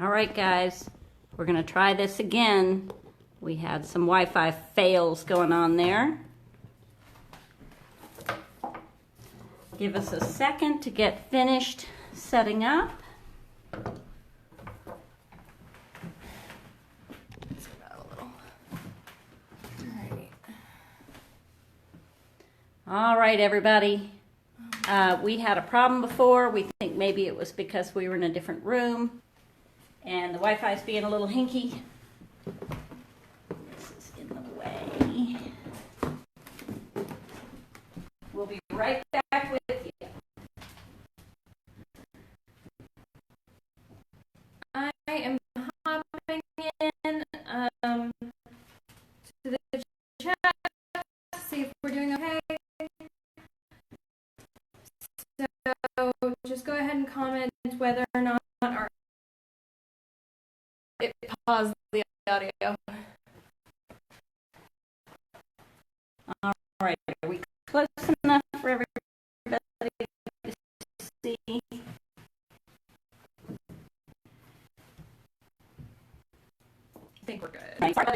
All right, guys, we're gonna try this again. We had some Wi-Fi fails going on there. Give us a second to get finished setting up. All right, everybody. We had a problem before. We think maybe it was because we were in a different room and the Wi-Fi is being a little hinky. This is in the way. We'll be right back with you. I am hopping in to the chat to see if we're doing okay. So just go ahead and comment whether or not it paused the audio. All right, are we close enough for everybody to see? I think we're good. Right, I've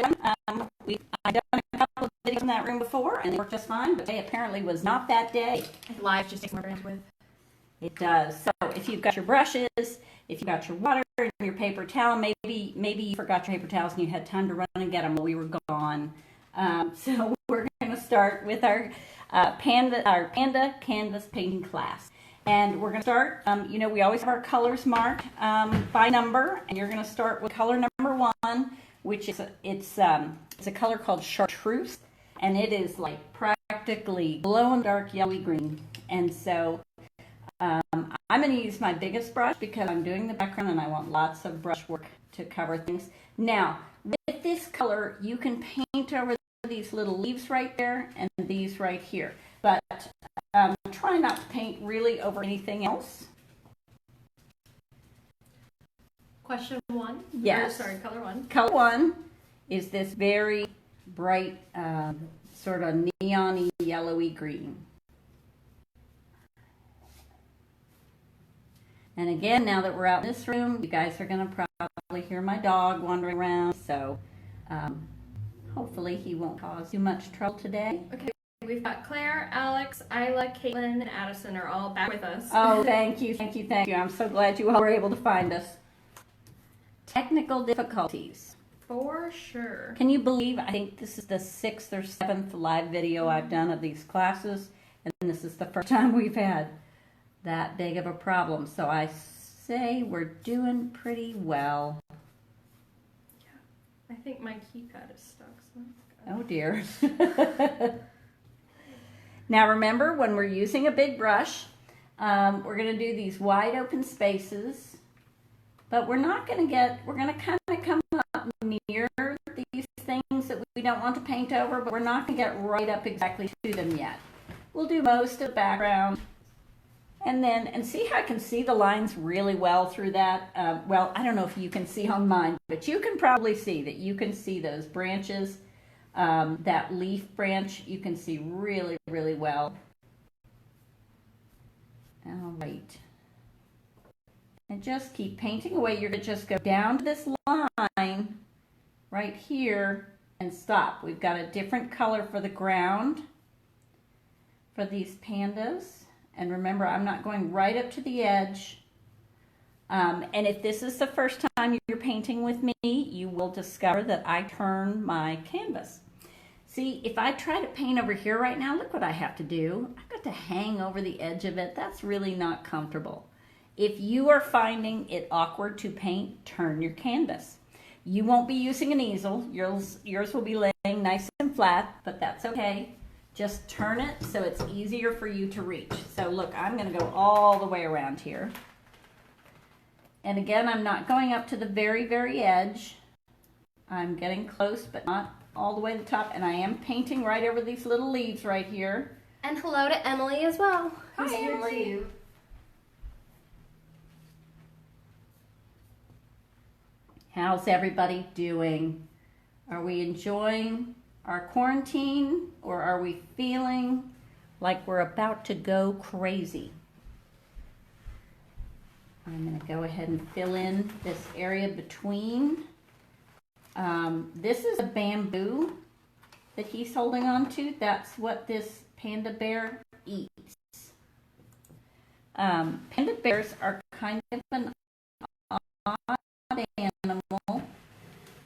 done a couple of videos in that room before and they worked just fine, but today apparently was not that day. Live just takes more bandwidth. It does. So if you've got your brushes, if you've got your water and your paper towel, maybe you forgot your paper towels and you had time to run and get them while we were gone. So we're going to start with our Panda canvas painting class. And we're going to start, we always have our colors marked by number, and you're going to start with color number 1, which is it's a color called chartreuse, and it is like practically glow in the dark yellowy green. And so I'm going to use my biggest brush because I'm doing the background and I want lots of brush work to cover things. Now, with this color, you can paint over these little leaves right there and these right here. But try not to paint really over anything else. Question 1? Yes. Sorry, color 1. Color 1 is this very bright, sort of neon-y, yellowy green. And again, now that we're out in this room, you guys are going to probably hear my dog wandering around, so hopefully he won't cause too much trouble today. Okay, we've got Claire, Alex, Isla, Caitlin, and Addison are all back with us. Oh, thank you. I'm so glad you all were able to find us. Technical difficulties. For sure. Can you believe, I think this is the 6th or 7th live video I've done of these classes, and this is the first time we've had that big of a problem. So I say we're doing pretty well. Yeah, I think my keypad is stuck. So oh dear. Now remember, when we're using a big brush, we're going to do these wide open spaces, but we're going to kind of come up near these things that we don't want to paint over, but we're not going to get right up exactly to them yet. We'll do most of the background. And see how I can see the lines really well through that? Well, I don't know if you can see on mine, but you can probably see that you can see those branches, that leaf branch, you can see really, really well. All right. And just keep painting away. You're going to just go down to this line right here and stop. We've got a different color for the ground for these pandas. And remember, I'm not going right up to the edge. And if this is the first time you're painting with me, you will discover that I turn my canvas. See, if I try to paint over here right now, look what I have to do. I've got to hang over the edge of it. That's really not comfortable. If you are finding it awkward to paint, turn your canvas. You won't be using an easel. Yours will be laying nice and flat, but that's okay. Just turn it so it's easier for you to reach. So look, I'm going to go all the way around here. And again, I'm not going up to the very, very edge. I'm getting close, but not all the way to the top. And I am painting right over these little leaves right here. And hello to Emily as well. Hi, Emily. Too. How's everybody doing? Are we enjoying our quarantine, or are we feeling like we're about to go crazy? I'm going to go ahead and fill in this area between. This is a bamboo that he's holding on to. That's what this panda bear eats. Panda bears are kind of an odd animal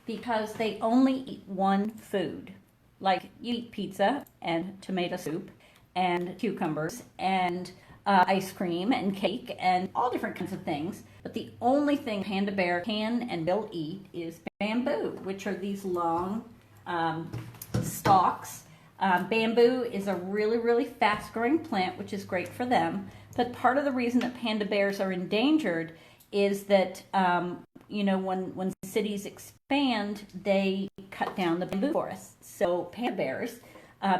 because they only eat one food. Like you eat pizza and tomato soup and cucumbers and ice cream and cake and all different kinds of things. But the only thing panda bear can and will eat is bamboo, which are these long stalks. Bamboo is a really, really fast growing plant, which is great for them. But part of the reason that panda bears are endangered is that, when cities expand, they cut down the bamboo forests. So panda bears,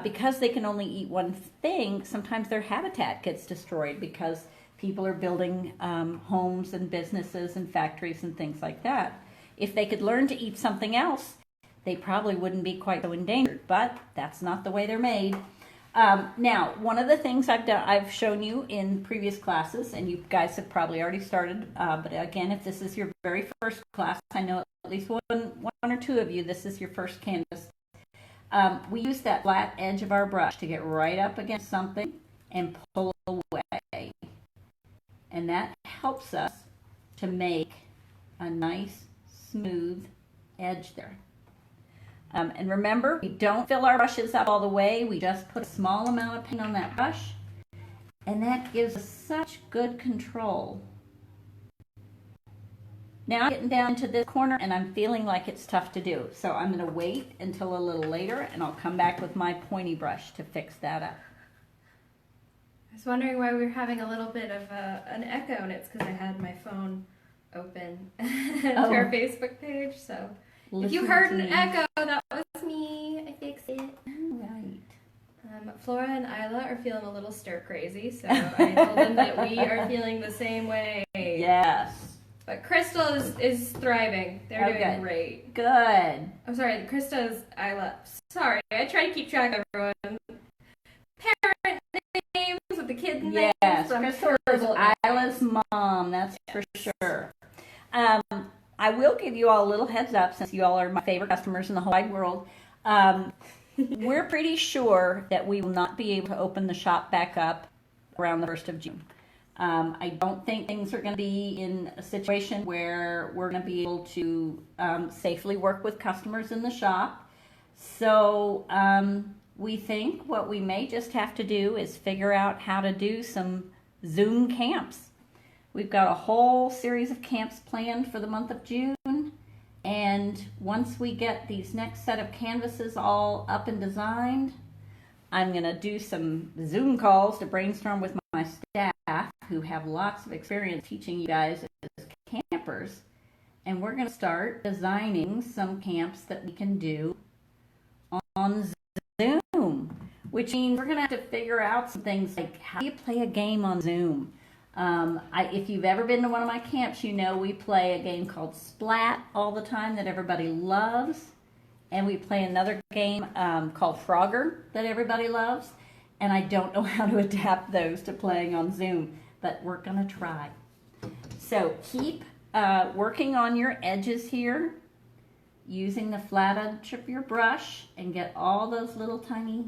because they can only eat one thing, sometimes their habitat gets destroyed because people are building homes and businesses and factories and things like that. If they could learn to eat something else, they probably wouldn't be quite so endangered, but that's not the way they're made. Now, one of the things I've shown you in previous classes, and you guys have probably already started, but again, if this is your very first class, I know at least one or two of you, this is your first canvas. We use that flat edge of our brush to get right up against something and pull away. And that helps us to make a nice, smooth edge there. And remember, we don't fill our brushes up all the way. We just put a small amount of paint on that brush. And that gives us such good control. Now I'm getting down to this corner and I'm feeling like it's tough to do. So I'm going to wait until a little later and I'll come back with my pointy brush to fix that up. I was wondering why we were having a little bit of an echo, and it's because I had my phone open to our Facebook page. So if you heard an echo, that was me. I fixed it. Right. Flora and Isla are feeling a little stir crazy, so I told them that we are feeling the same way. Yes. But Crystal is thriving. They're doing great. Good. I'm sorry, Krista is Isla. Sorry, I try to keep track of everyone. Parent names with the kids' names. Yes, Crystal is Isla's mom, that's for sure. I will give you all a little heads up, since you all are my favorite customers in the whole wide world. We're pretty sure that we will not be able to open the shop back up around the 1st of June. I don't think things are going to be in a situation where we're going to be able to safely work with customers in the shop. So we think what we may just have to do is figure out how to do some Zoom camps. We've got a whole series of camps planned for the month of June, and once we get these next set of canvases all up and designed, I'm going to do some Zoom calls to brainstorm with my staff who have lots of experience teaching you guys as campers, and we're going to start designing some camps that we can do on Zoom, which means we're going to have to figure out some things like how do you play a game on Zoom. If you've ever been to one of my camps, you know we play a game called Splat all the time that everybody loves. And we play another game called Frogger that everybody loves. And I don't know how to adapt those to playing on Zoom, but we're going to try. So keep working on your edges here, using the flat edge of your brush, and get all those little tiny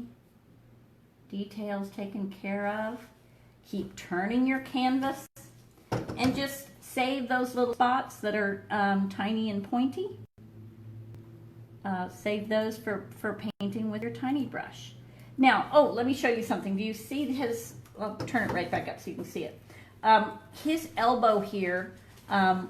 details taken care of. Keep turning your canvas and just save those little spots that are tiny and pointy. Save those for painting with your tiny brush. Now, let me show you something. Do you see his, I'll turn it right back up so you can see it. His elbow here,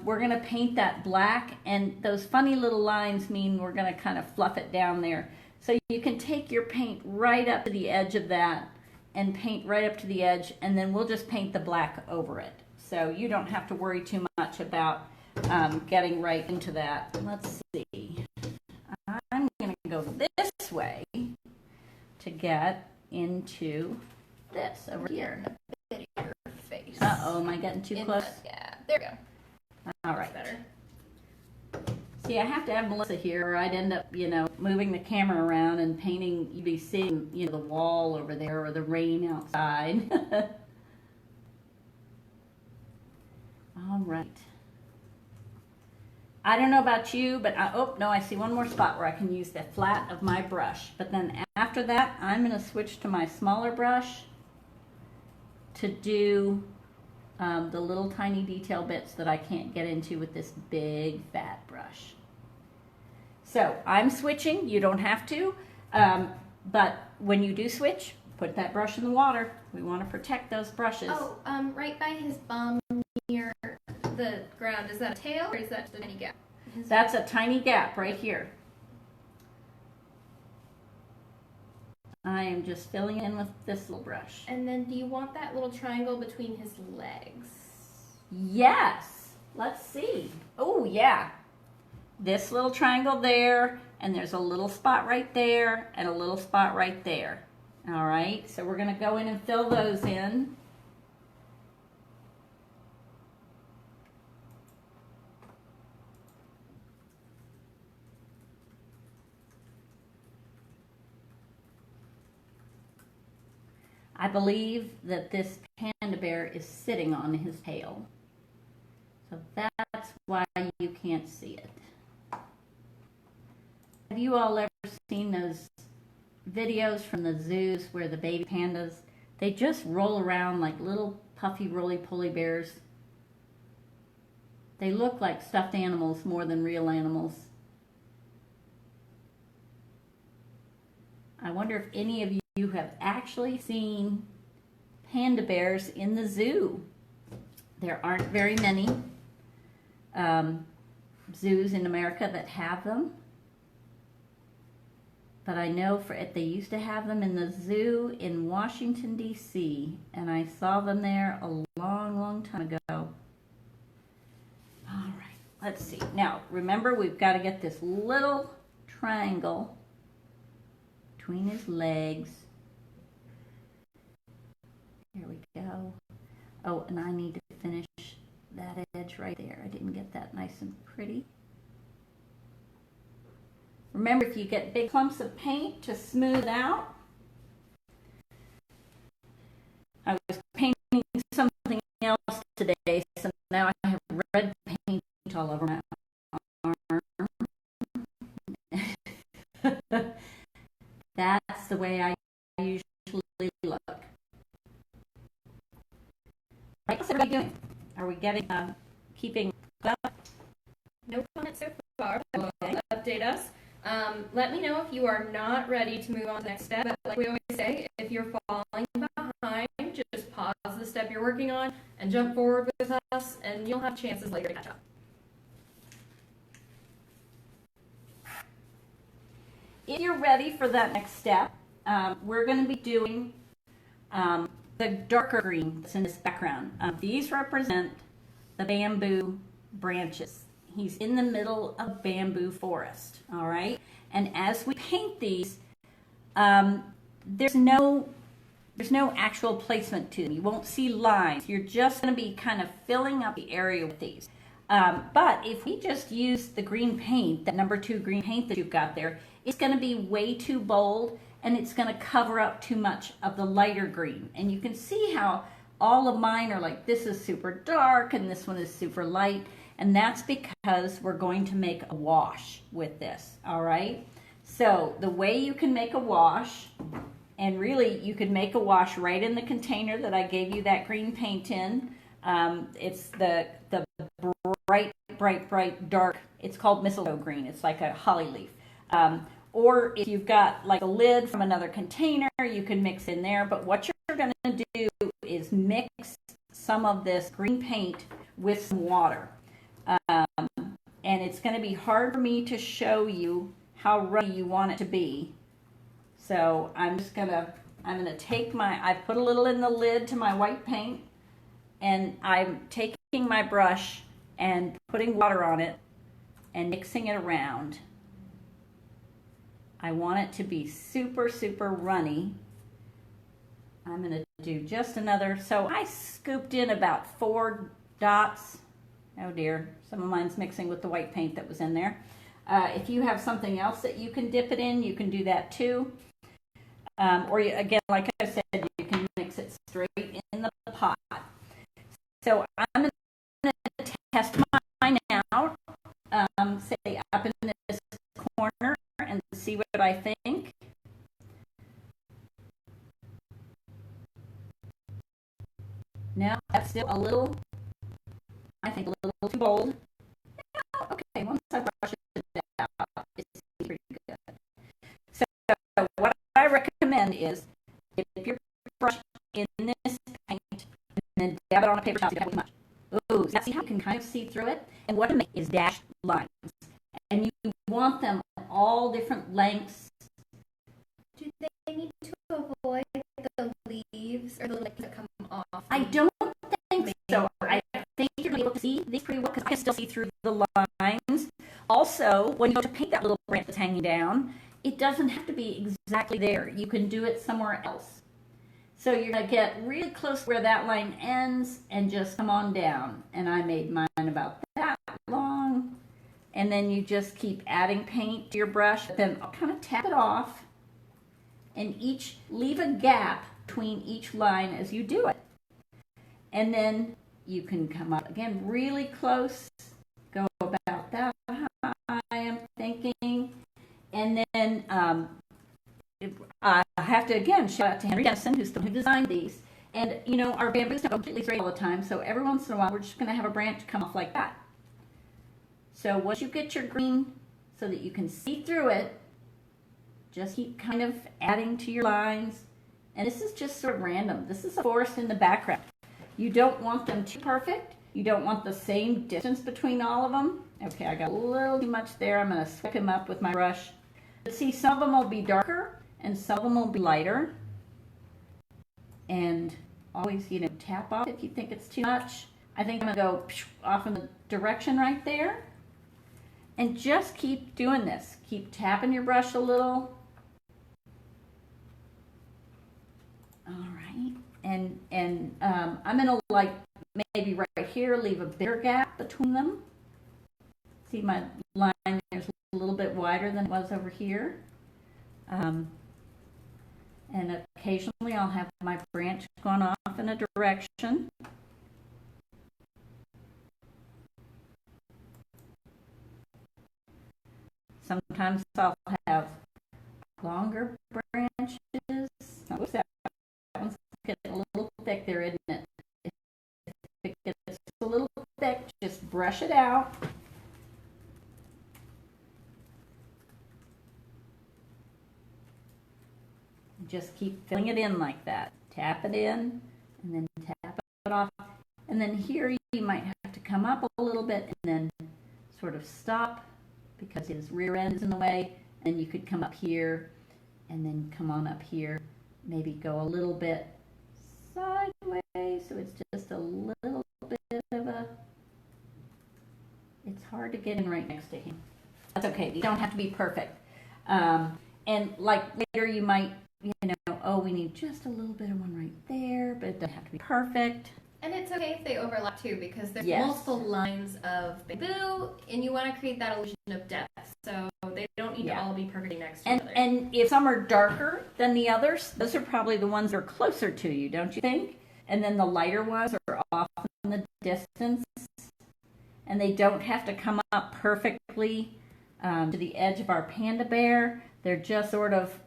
we're going to paint that black, and those funny little lines mean we're going to kind of fluff it down there. So you can take your paint right up to the edge of that and paint right up to the edge, and then we'll just paint the black over it. So you don't have to worry too much about getting right into that. Let's see. I'm going to go this way to get into this over here. Your face. Uh-oh, am I getting too close? Yeah, there we go. All right. Better. See, I have to have Melissa here, or I'd end up, moving the camera around and painting. You'd be seeing, the wall over there or the rain outside. All right. I don't know about you, but oh no, I see one more spot where I can use the flat of my brush. But then after that, I'm going to switch to my smaller brush to do the little tiny detail bits that I can't get into with this big fat brush. So I'm switching. You don't have to, but when you do switch, put that brush in the water. We want to protect those brushes. Oh, right by his bum near the ground. Is that a tail or is that just a tiny gap? That's a tiny gap right here. I am just filling in with this little brush. And then do you want that little triangle between his legs? Yes. Let's see. Oh, yeah. This little triangle there, and there's a little spot right there, and a little spot right there. All right, so we're going to go in and fill those in. I believe that this panda bear is sitting on his tail. So that's why you can't see it. Have you all ever seen those videos from the zoos where the baby pandas, they just roll around like little puffy roly-poly bears? They look like stuffed animals more than real animals. I wonder if any of you have actually seen panda bears in the zoo. There aren't very many zoos in America that have them. But I know they used to have them in the zoo in Washington, D.C., and I saw them there a long, long time ago. All right, let's see. Now, remember, we've got to get this little triangle between his legs. Here we go. Oh, and I need to finish that edge right there. I didn't get that nice and pretty. Remember, if you get big clumps of paint to smooth out. I was painting something else today, so now I have red paint all over my arm. That's the way I usually look. Right, what's everybody doing? Are we getting, keeping up? No comments so far. Okay. Update us. Let me know if you are not ready to move on to the next step. But like we always say, if you're falling behind, just pause the step you're working on and jump forward with us, and you'll have chances later to catch up. If you're ready for that next step, we're going to be doing the darker green that's in this background. These represent the bamboo branches. He's in the middle of a bamboo forest, all right? And as we paint these, there's no actual placement to them. You won't see lines. You're just going to be kind of filling up the area with these. But if we just use the green paint, that number 2 green paint that you've got there, it's going to be way too bold, and it's going to cover up too much of the lighter green. And you can see how all of mine are like, this is super dark, and this one is super light. And that's because we're going to make a wash with this, all right? So the way you can make a wash, and really you can make a wash right in the container that I gave you that green paint in. It's the bright, dark, it's called mistletoe green. It's like a holly leaf. Or if you've got like a lid from another container, you can mix in there. But what you're going to do is mix some of this green paint with some water. And it's going to be hard for me to show you how runny you want it to be. So I'm going to take I've put a little in the lid to my white paint, and I'm taking my brush and putting water on it and mixing it around. I want it to be super, super runny. I'm going to do just another, so I scooped in about 4 dots. Oh dear, some of mine's mixing with the white paint that was in there. If you have something else that you can dip it in, you can do that too. Or again, like I said, you can mix it straight in the pot. So I'm going to test mine out, say up in this corner and see what I think. Now that's still a little, I think, a little too bold. Okay, once I brush it out, it's pretty good. So what I recommend is if your brush in this paint and then dab it on a paper towel, you don't have much. Ooh, see how you can kind of see through it? And what to make is dashed lines. And you want them all different lengths. Do they need to avoid the leaves or the leaves that come off? I don't think so. I think you're able to see these pretty well because I can still see through the lines. Also, when you go to paint that little branch that's hanging down, it doesn't have to be exactly there. You can do it somewhere else. So you're going to get really close where that line ends and just come on down. And I made mine about that long. And then you just keep adding paint to your brush. But then I'll kind of tap it off and leave a gap between each line as you do it. And then you can come up again really close. Go about that high, I'm thinking. And then I have to, again, shout out to Henry Dennison, who designed these. And, you know, our bamboos don't completely straight all the time, so every once in a while, we're just going to have a branch come off like that. So once you get your green so that you can see through it, just keep kind of adding to your lines. And this is just sort of random. This is a forest in the background. You don't want them too perfect. You don't want the same distance between all of them. Okay, I got a little too much there. I'm going to sweep them up with my brush. But see, some of them will be darker and some of them will be lighter. And always, you know, tap off if you think it's too much. I think I'm going to go off in the direction right there. And just keep doing this. Keep tapping your brush a little. All right. And I'm going to, like, maybe right here, leave a bigger gap between them. See, my line there's a little bit wider than it was over here. And occasionally I'll have my branch gone off in a direction. Sometimes I'll have longer branches. Oops, that one's getting a little thick there, isn't it? If it gets a little thick, just brush it out. Just keep filling it in like that. Tap it in and then tap it off. And then here you might have to come up a little bit and then sort of stop because his rear end is in the way. And you could come up here and then come on up here. Maybe go a little bit sideways so it's just a little bit of a... It's hard to get in right next to him. That's okay. You don't have to be perfect. And like later you might, you know, oh, we need just a little bit of one right there, but it doesn't have to be perfect. And it's okay if they overlap too, because there's Yes. multiple lines of bamboo, and you want to create that illusion of depth. So they don't need to all be perfectly next to each other. And if some are darker than the others, those are probably the ones that are closer to you, don't you think? And then the lighter ones are off in the distance, and they don't have to come up perfectly to the edge of our panda bear. They're just sort of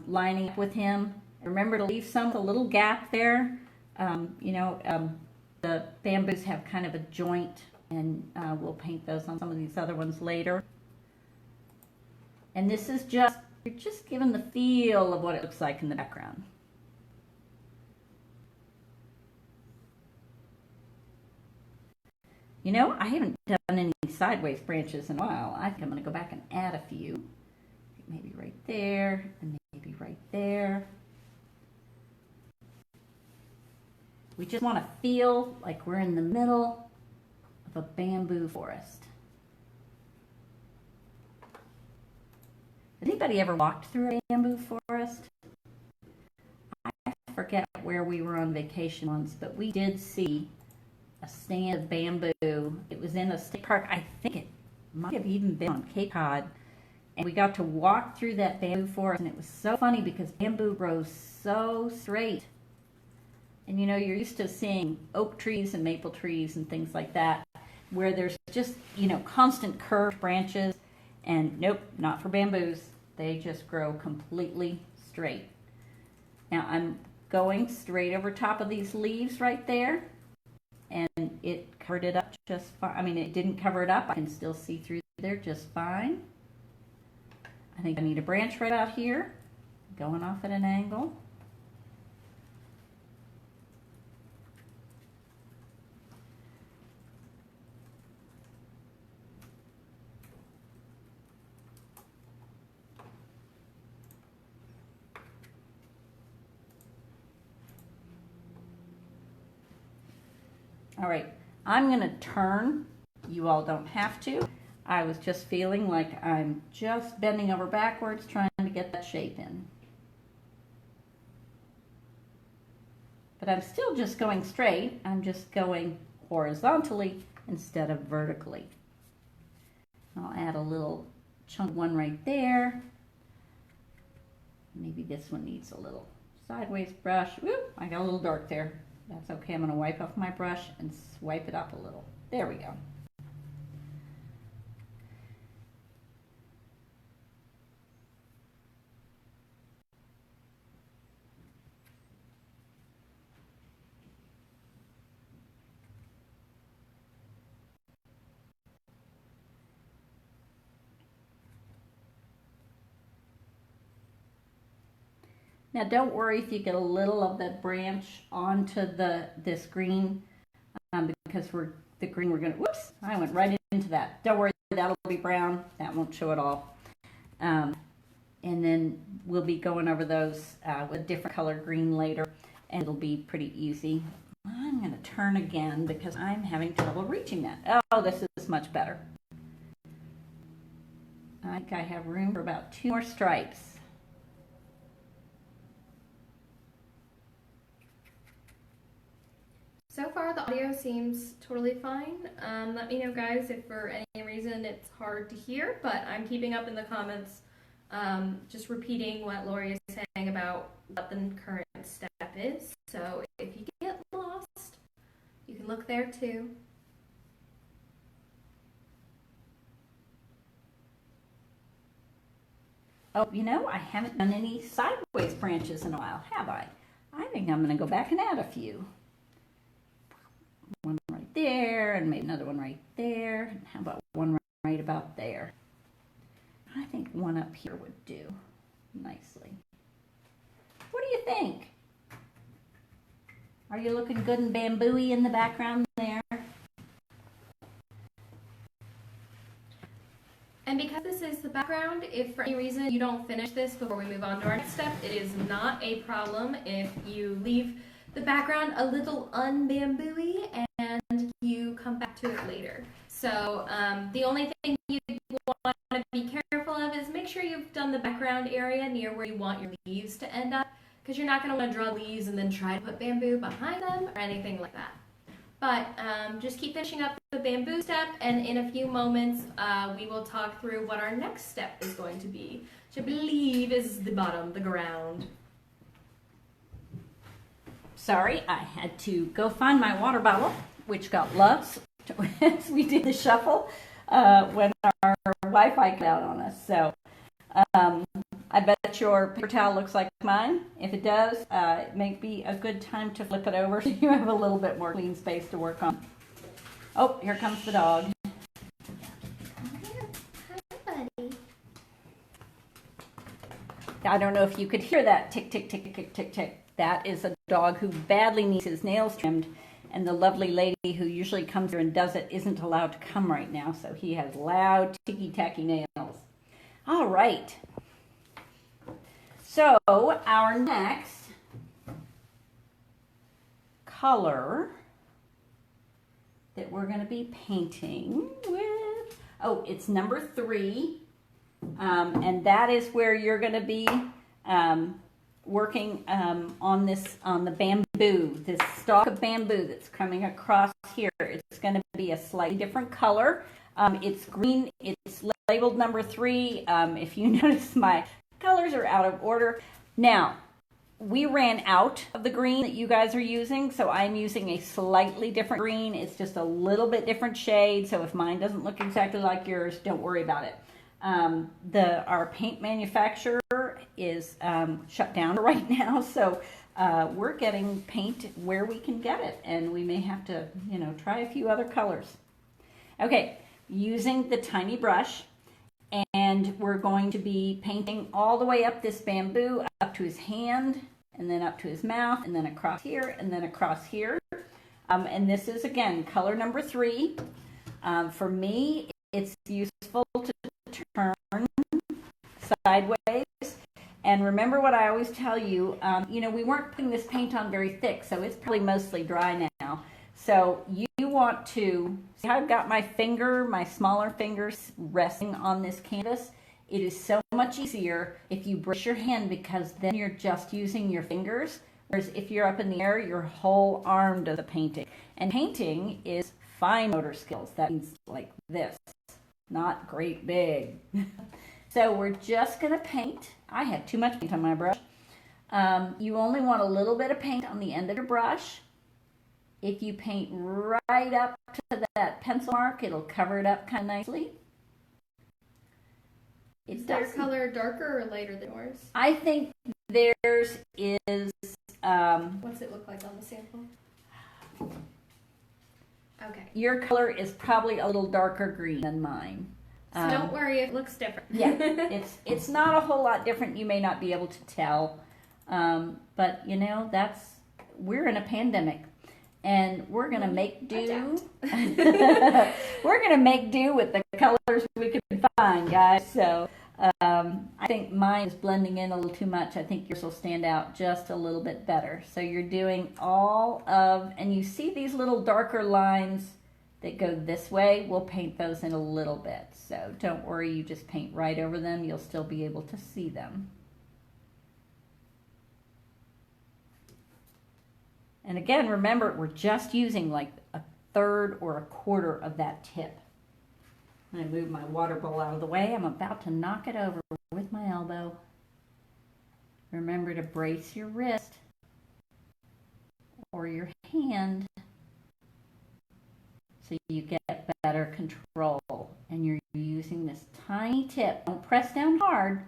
lining up with him. Remember to leave some with a little gap there. The bamboos have kind of a joint, and we'll paint those on some of these other ones later. And this is just, you're just giving the feel of what it looks like in the background. You know, I haven't done any sideways branches in a while. I think I'm going to go back and add a few. Maybe right there, and maybe right there. We just want to feel like we're in the middle of a bamboo forest. Has anybody ever walked through a bamboo forest? I forget where we were on vacation once, but we did see a stand of bamboo. It was in a state park. I think it might have even been on Cape Cod. And we got to walk through that bamboo forest, and it was so funny because bamboo grows so straight. And you know, you're used to seeing oak trees and maple trees and things like that. where there's just, you know, constant curved branches. And nope, not for bamboos. They just grow completely straight. Now I'm going straight over top of these leaves right there. And it covered it up just fine. I mean, it didn't cover it up. I can still see through there just fine. I think I need a branch right out here, going off at an angle. All right, I'm gonna turn. You all don't have to. I was just feeling like I'm just bending over backwards trying to get that shape in. But I'm still just going straight. I'm just going horizontally instead of vertically. I'll add a little chunk one right there. Maybe this one needs a little sideways brush. Whoop, I got a little dark there. That's okay. I'm going to wipe off my brush and swipe it up a little. There we go. Now don't worry if you get a little of that branch onto this green, because the green we're gonna, whoops, I went right into that. Don't worry, that'll be brown. That won't show at all. And then we'll be going over those with a different color green later, and it'll be pretty easy. I'm gonna turn again because I'm having trouble reaching that. Oh, this is much better. I think I have room for about 2 more stripes. So far, the audio seems totally fine. Let me know, guys, if for any reason it's hard to hear, but I'm keeping up in the comments, just repeating what Lori is saying about what the current step is. So if you get lost, you can look there too. Oh, you know, I haven't done any sideways branches in a while, have I? I think I'm going to go back and add a few. One right there, and maybe another one right there. And how about one right about there? I think one up here would do nicely. What do you think? Are you looking good and bamboo-y in the background there? And because this is the background, if for any reason you don't finish this before we move on to our next step, it is not a problem if you leave the background a little un-bamboo-y and you come back to it later. So the only thing you want to be careful of is make sure you've done the background area near where you want your leaves to end up, because you're not going to want to draw leaves and then try to put bamboo behind them or anything like that. But just keep finishing up the bamboo step, and in a few moments we will talk through what our next step is going to be, which I believe is the bottom, the ground. Sorry, I had to go find my water bottle, which got lost as we did the shuffle when our Wi-Fi cut out on us. So I bet your paper towel looks like mine. If it does, it may be a good time to flip it over so you have a little bit more clean space to work on. Oh, here comes the dog. Hi, buddy. I don't know if you could hear that tick, tick, tick, tick, tick, tick. That is a dog who badly needs his nails trimmed, and the lovely lady who usually comes here and does it isn't allowed to come right now, so he has loud, ticky-tacky nails. All right. So our next color that we're going to be painting with, oh, it's number 3, and that is where you're going to be working on the bamboo, this stalk of bamboo that's coming across here. It's going to be a slightly different color. It's green. It's labeled number 3. If you notice, my colors are out of order. Now, we ran out of the green that you guys are using, so I'm using a slightly different green. It's just a little bit different shade, so if mine doesn't look exactly like yours, don't worry about it. Our paint manufacturer is shut down right now, so we're getting paint where we can get it, and we may have to, try a few other colors. Okay, using the tiny brush, and we're going to be painting all the way up this bamboo, up to his hand, and then up to his mouth, and then across here, and then across here. And this is, again, color number 3. For me, it's useful to turn sideways. And remember what I always tell you, we weren't putting this paint on very thick, so it's probably mostly dry now. So you want to, see how I've got my smaller fingers resting on this canvas? It is so much easier if you brush your hand, because then you're just using your fingers. Whereas if you're up in the air, your whole arm does the painting. And painting is fine motor skills. That means like this, not great big. So we're just going to paint. I have too much paint on my brush. You only want a little bit of paint on the end of your brush. If you paint right up to that pencil mark, it'll cover it up kind of nicely. Is their color darker or lighter than yours? I think theirs is... what's it look like on the sample? Okay. Your color is probably a little darker green than mine. So don't worry, it looks different. Yeah, it's not a whole lot different. You may not be able to tell. But, we're in a pandemic. And we're going to make do. We're going to make do with the colors we can find, guys. So I think mine is blending in a little too much. I think yours will stand out just a little bit better. So you're doing and you see these little darker lines that go this way. We'll paint those in a little bit. So don't worry, you just paint right over them. You'll still be able to see them. And again, remember, we're just using like a third or a quarter of that tip. I'm going to move my water bowl out of the way. I'm about to knock it over with my elbow. Remember to brace your wrist or your hand so you get better control. And you're using this tiny tip. Don't press down hard.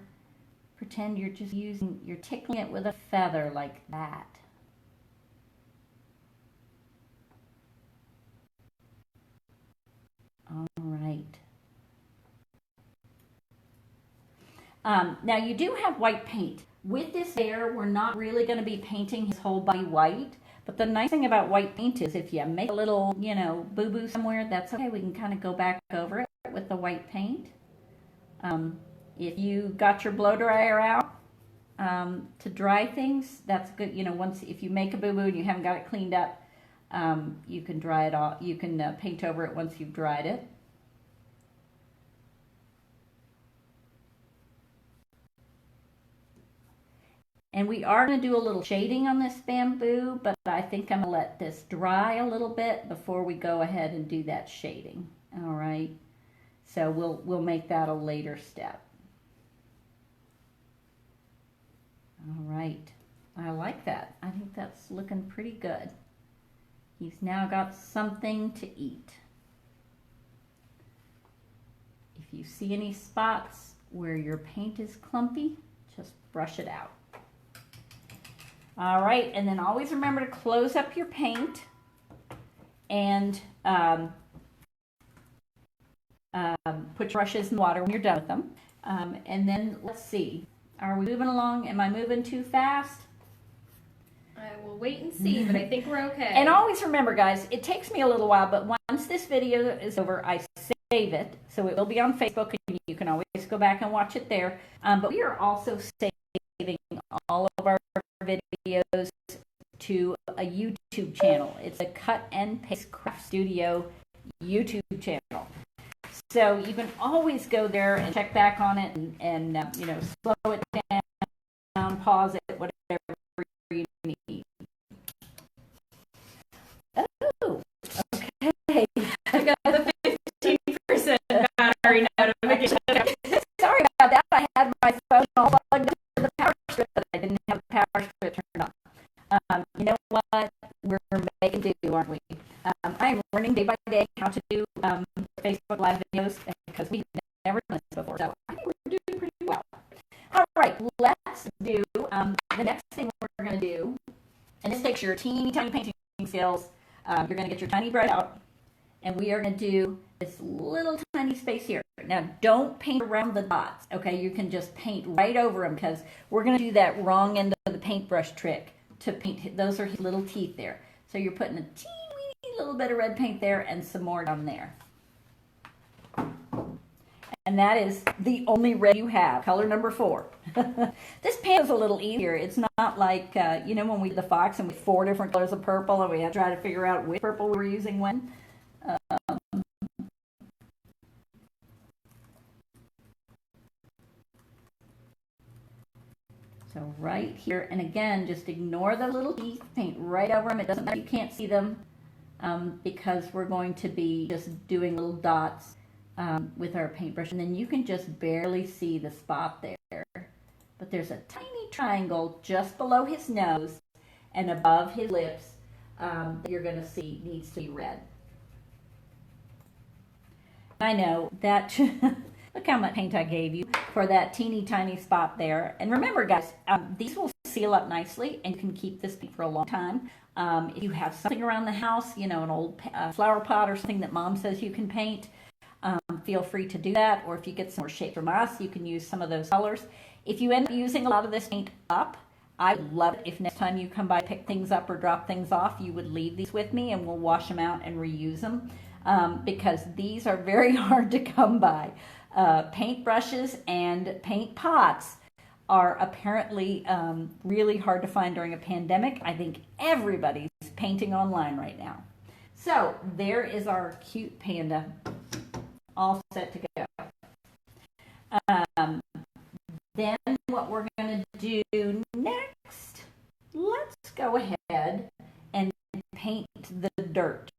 Pretend you're you're tickling it with a feather like that. All right. Now you do have white paint. With this layer, we're not really going to be painting his whole body white. But the nice thing about white paint is if you make a little, boo-boo somewhere, that's okay. We can kind of go back over it with the white paint. If you got your blow dryer out to dry things, that's good. If you make a boo-boo and you haven't got it cleaned up, you can dry it off. You can paint over it once you've dried it. And we are going to do a little shading on this bamboo, but I think I'm going to let this dry a little bit before we go ahead and do that shading. All right. So we'll make that a later step. All right. I like that. I think that's looking pretty good. He's now got something to eat. If you see any spots where your paint is clumpy, just brush it out. All right, and then always remember to close up your paint and put your brushes in water when you're done with them. And then let's see, are we moving along? Am I moving too fast? I will wait and see, but I think we're okay. And always remember, guys, it takes me a little while, but once this video is over, I save it. So it will be on Facebook, and you can always go back and watch it there. But we are also saving all of our videos to a YouTube channel. It's a Cut and Paste Craft Studio YouTube channel. So you can always go there and check back on it and slow it down, pause it, whatever you need. Oh, okay. I got the 15% battery notification. Sorry about that. I had my phone all plugged into the power strip, but I didn't have the power strip Friday how to do Facebook Live videos because we've never done this before. So I think we're doing pretty well. All right, let's do the next thing we're going to do. And this takes your teeny tiny painting skills. You're going to get your tiny brush out, and we are going to do this little tiny space here. Now, don't paint around the dots, okay? You can just paint right over them because we're going to do that wrong end of the paintbrush trick to paint. Those are his little teeth there. So you're putting a teeny little bit of red paint there and some more down there. And that is the only red you have, color number 4. This panda's a little easier. It's not like, you know, when we did the fox and we had 4 different colors of purple and we had to try to figure out which purple we were using when. So right here, and again, just ignore the little teeth, paint right over them. It doesn't matter, you can't see them because we're going to be just doing little dots with our paintbrush. And then you can just barely see the spot there. But there's a tiny triangle just below his nose and above his lips that you're going to see needs to be red. I know that... Look how much paint I gave you for that teeny tiny spot there. And remember, guys, these will seal up nicely and you can keep this paint for a long time. If you have something around the house, you know, an old flower pot or something that Mom says you can paint, feel free to do that. Or if you get some more shapes from us, you can use some of those colors. If you end up using a lot of this paint up, I would love it if next time you come by, pick things up or drop things off, you would leave these with me and we'll wash them out and reuse them because these are very hard to come by. Paint brushes and paint pots are apparently really hard to find during a pandemic. I think everybody's painting online right now. So there is our cute panda all set to go. Then what we're going to do next, let's go ahead and paint the dirt.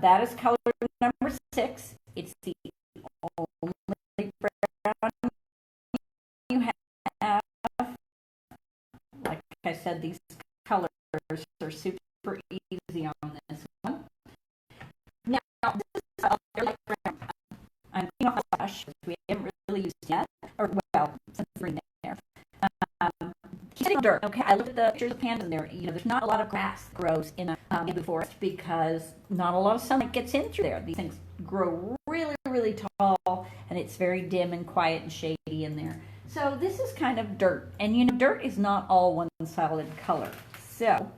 That is color number 6. It's the only brown you have. Like I said, these colors are super easy on this one. Now, this is a light brown. I'm cleaning off the brush because we haven't really used it yet. Or, well, since we're in there. He's sitting on dirt. Okay, I looked at the pictures of pandas in there. You know, there's not a lot of grass that grows in a bamboo forest because not a lot of sunlight gets in through there. These things grow really tall, and it's very dim and quiet and shady in there. So this is kind of dirt, and you know, dirt is not all one solid color. So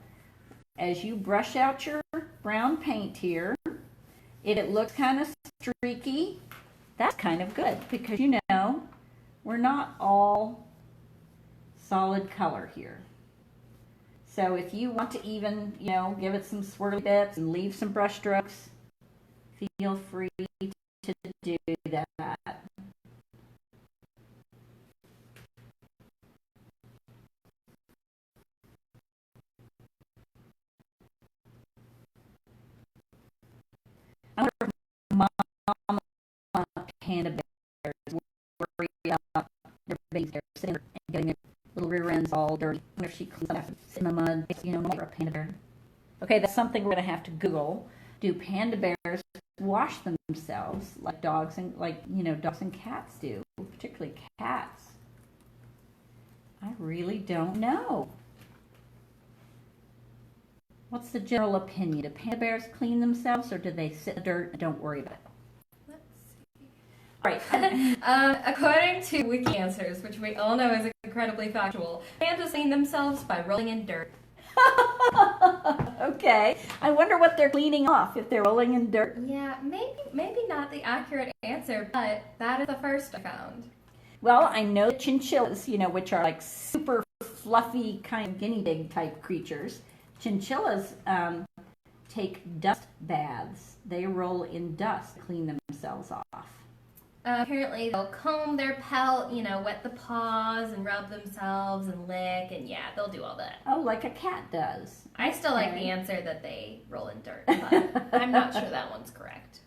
as you brush out your brown paint here, if it looks kind of streaky, that's kind of good because you know we're not all solid color here. So if you want to even, you know, give it some swirly bits and leave some brush strokes, feel free to do that. I wonder if Mom panda bears worry about their babies there sitting there and getting their little rear ends all dirty. I wonder if she cleans up, sit in the mud, you know, for a panda bear. Okay, that's something we're going to have to Google. Do panda bears wash themselves like dogs and dogs and cats do, particularly cats? I really don't know. What's the general opinion? Do panda bears clean themselves or do they sit in the dirt and don't worry about it? Let's see. Right. According to Wiki Answers, which we all know is incredibly factual, pandas clean themselves by rolling in dirt. Okay. I wonder what they're cleaning off if they're rolling in dirt. Yeah, maybe not the accurate answer, but that is the first I found. Well, I know chinchillas, you know, which are like super fluffy kind of guinea pig type creatures. Chinchillas take dust baths. They roll in dust to clean themselves off. Apparently they'll comb their pelt, you know, wet the paws and rub themselves and lick, and yeah, they'll do all that. Oh, like a cat does. I still like the answer that they roll in dirt, but I'm not sure that one's correct.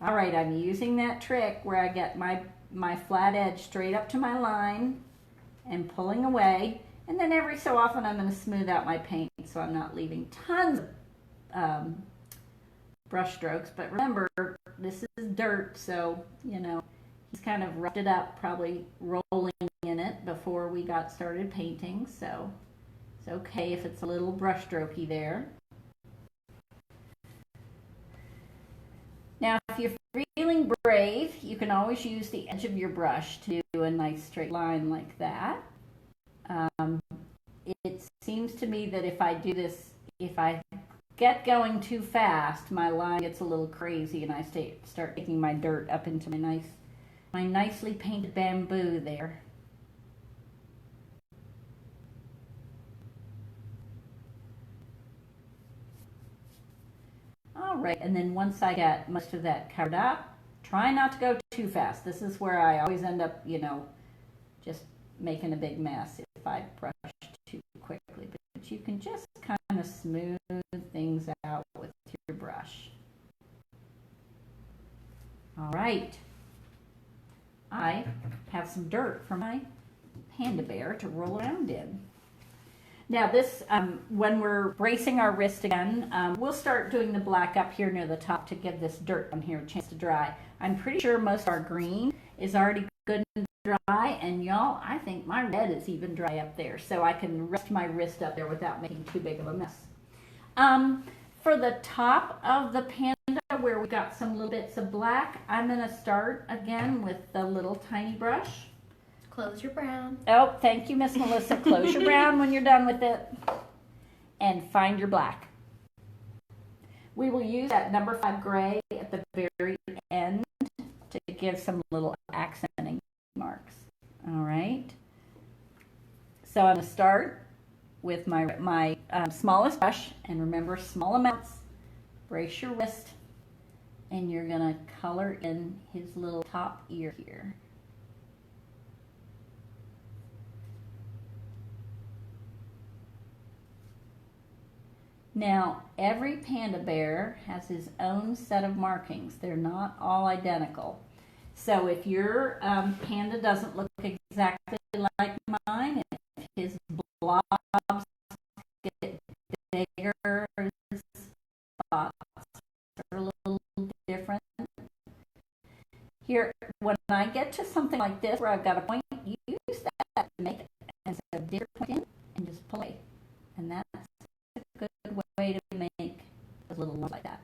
All right, I'm using that trick where I get my flat edge straight up to my line and pulling away. And then every so often I'm going to smooth out my paint so I'm not leaving tons of brush strokes. But remember, this is dirt, so, you know, he's kind of roughed it up, probably rolling in it before we got started painting. So it's okay if it's a little brush strokey there. Now, if you're feeling brave, you can always use the edge of your brush to do a nice straight line like that. It seems to me that if I do this, if I get going too fast, my line gets a little crazy and I start taking my dirt up into my nicely painted bamboo there. All right, and then once I get most of that covered up, try not to go too fast. This is where I always end up, you know, just making a big mess if I brush too quickly. But you can just kind of smooth things out with your brush. All right. I have some dirt for my panda bear to roll around in. Now this, when we're bracing our wrist again, we'll start doing the black up here near the top to give this dirt on here a chance to dry. I'm pretty sure most of our green is already good and dry, and y'all, I think my red is even dry up there, so I can rest my wrist up there without making too big of a mess. For the top of the panda where we got some little bits of black, I'm going to start again with the little tiny brush. Close your brown. Oh, thank you, Miss Melissa. Close your brown when you're done with it. And find your black. We will use that number 5 gray at the very end to give some little accenting marks. All right. So I'm going to start with my smallest brush. And remember, small amounts. Brace your wrist. And you're going to color in his little top ear here. Now, every panda bear has his own set of markings. They're not all identical. So if your panda doesn't look exactly like mine, if his blobs get bigger, his spots are a little different. Here, when I get to something like this where I've got a point, use that to make it as a bigger point in and just pull away. And that's a good way to make a little lump like that.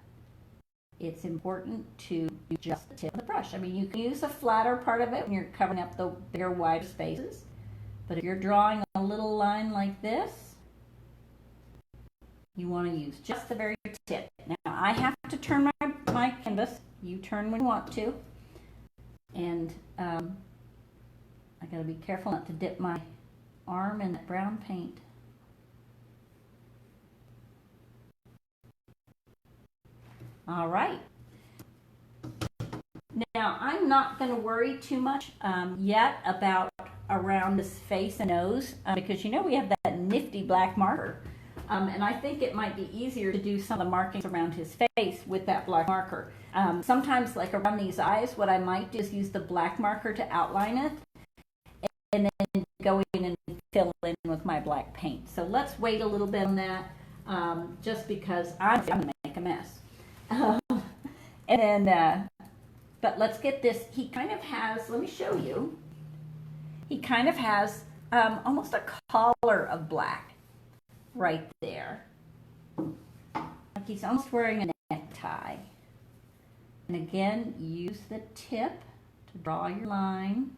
It's important to use just the tip of the brush. I mean, you can use a flatter part of it when you're covering up the bigger, wider spaces. But if you're drawing a little line like this, you want to use just the very tip. Now, I have to turn my canvas. You turn when you want to. And I got to be careful not to dip my arm in that brown paint. All right. Now, I'm not going to worry too much yet about around his face and nose because, you know, we have that nifty black marker. And I think it might be easier to do some of the markings around his face with that black marker. Sometimes, like around these eyes, what I might do is use the black marker to outline it and then go in and fill in with my black paint. So let's wait a little bit on that just because I'm going to make a mess. And then, but let's get this. He kind of has, let me show you. He kind of has almost a collar of black right there. Like he's almost wearing a necktie. And again, use the tip to draw your line.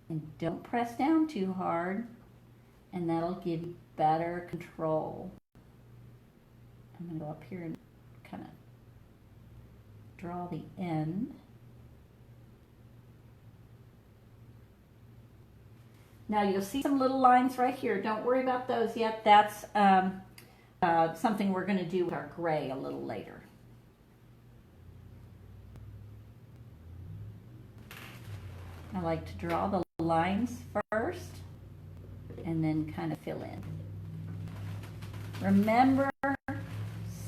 And don't press down too hard. And that'll give you better control. I'm going to go up here and kind of draw the end. Now you'll see some little lines right here. Don't worry about those yet. That's something we're going to do with our gray a little later. I like to draw the lines first and then kind of fill in. Remember,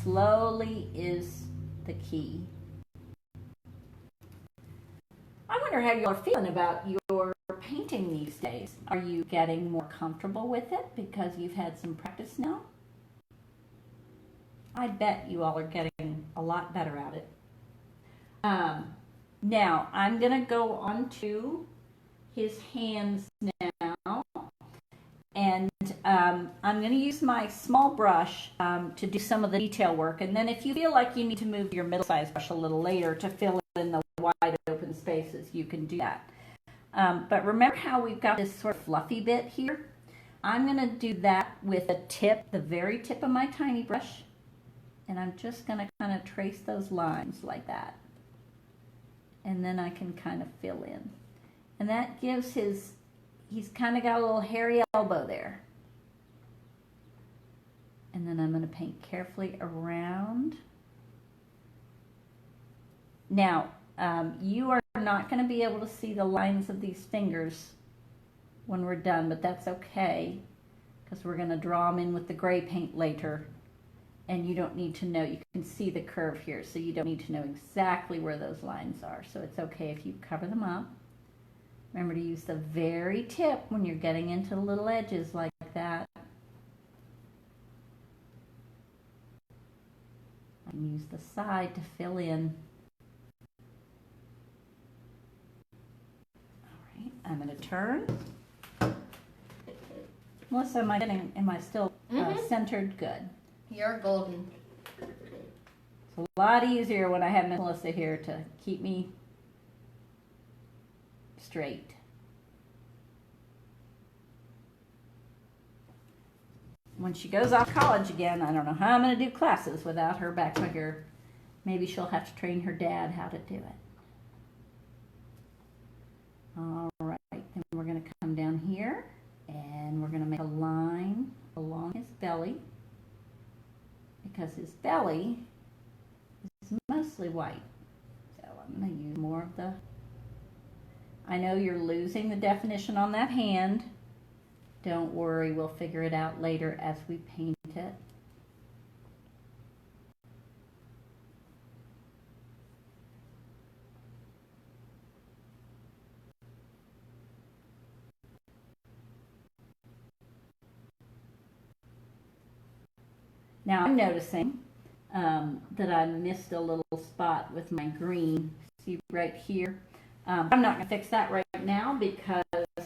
slowly is the key. I wonder how you are feeling about your painting these days? Are you getting more comfortable with it because you've had some practice now? I bet you all are getting a lot better at it. Now, I'm going to go on to his hands now. And I'm going to use my small brush to do some of the detail work. And then if you feel like you need to move your middle-sized brush a little later to fill in the wide open spaces, you can do that. But remember how we've got this sort of fluffy bit here? I'm going to do that with a tip, the very tip of my tiny brush. And I'm just going to kind of trace those lines like that. And then I can kind of fill in. And that gives he's kind of got a little hairy elbow there. And then I'm going to paint carefully around. Now, you are not going to be able to see the lines of these fingers when we're done, but that's okay, because we're going to draw them in with the gray paint later. And you don't need to know, you can see the curve here, so you don't need to know exactly where those lines are. So it's okay if you cover them up. Remember to use the very tip when you're getting into the little edges like that. And use the side to fill in. All right, I'm going to turn. Melissa, am I still centered? Good. You're golden. It's a lot easier when I have Melissa here to keep me straight. When she goes off to college again, I don't know how I'm going to do classes without her back here. Maybe she'll have to train her dad how to do it. All right, then we're going to come down here and we're going to make a line along his belly, because his belly is mostly white. So I'm going to use more of the... I know you're losing the definition on that hand. Don't worry, we'll figure it out later as we paint it. Now I'm noticing that I missed a little spot with my green. See right here? I'm not going to fix that right now because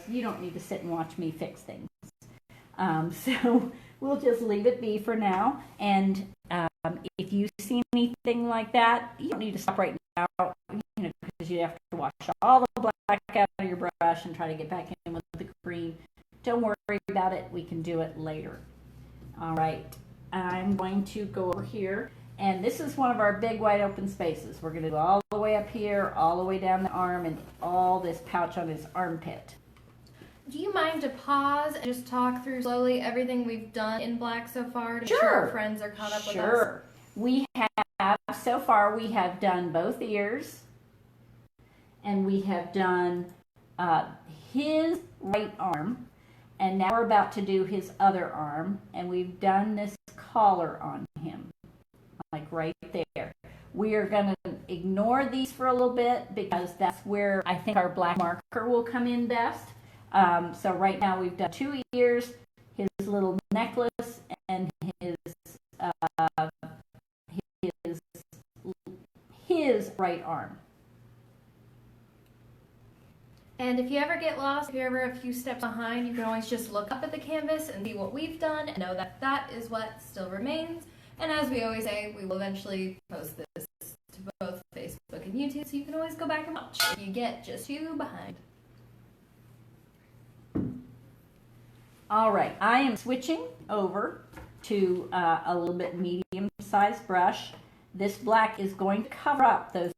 you don't need to sit and watch me fix things. So we'll just leave it be for now. And if you see anything like that, you don't need to stop right now, because you have to wash all the black out of your brush and try to get back in with the green. Don't worry about it. We can do it later. All right. I'm going to go over here. And this is one of our big wide open spaces. We're going to go all the way up here, all the way down the arm, and all this pouch on his armpit. Do you mind to pause and just talk through slowly everything we've done in black so far to make sure our friends are caught up with us? Sure. We have, so far, we have done both ears, and we have done his right arm, and now we're about to do his other arm, and we've done this collar on him. Like right there. We are going to ignore these for a little bit because that's where I think our black marker will come in best. So right now we've done 2 ears, his little necklace, and his right arm. And if you ever get lost, if you're ever a few steps behind, you can always just look up at the canvas and see what we've done and know that that is what still remains. And as we always say, we will eventually post this to both Facebook and YouTube, so you can always go back and watch if you get just too behind. All right, I am switching over to a little bit medium-sized brush. This black is going to cover up those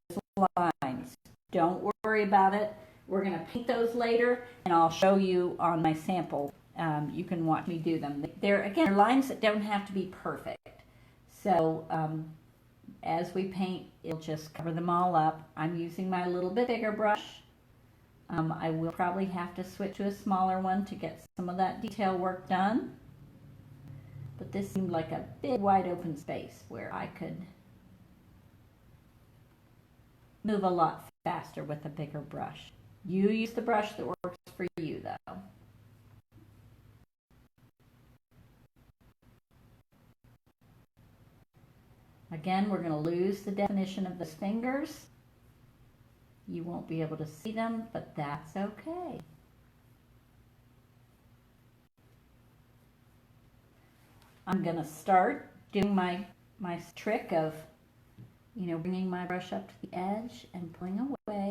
lines. Don't worry about it. We're going to paint those later, and I'll show you on my sample. You can watch me do them. They're lines that don't have to be perfect. So as we paint, it'll just cover them all up. I'm using my little bit bigger brush. I will probably have to switch to a smaller one to get some of that detail work done. But this seemed like a big wide open space where I could move a lot faster with a bigger brush. You use the brush that works for you, though. Again, we're going to lose the definition of the fingers. You won't be able to see them, but that's okay. I'm going to start doing my trick of, bringing my brush up to the edge and pulling away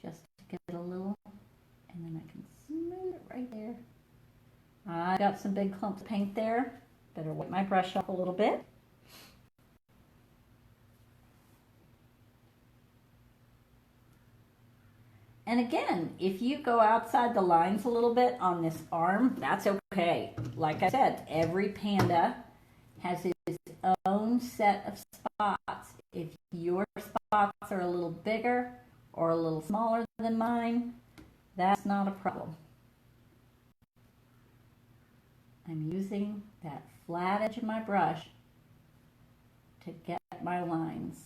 just to get a little, and then I can smooth it right there. I got some big clumps of paint there. Better wipe my brush off a little bit. And again, if you go outside the lines a little bit on this arm, that's okay. Like I said, every panda has his own set of spots. If your spots are a little bigger or a little smaller than mine, that's not a problem. I'm using that flat edge of my brush to get my lines.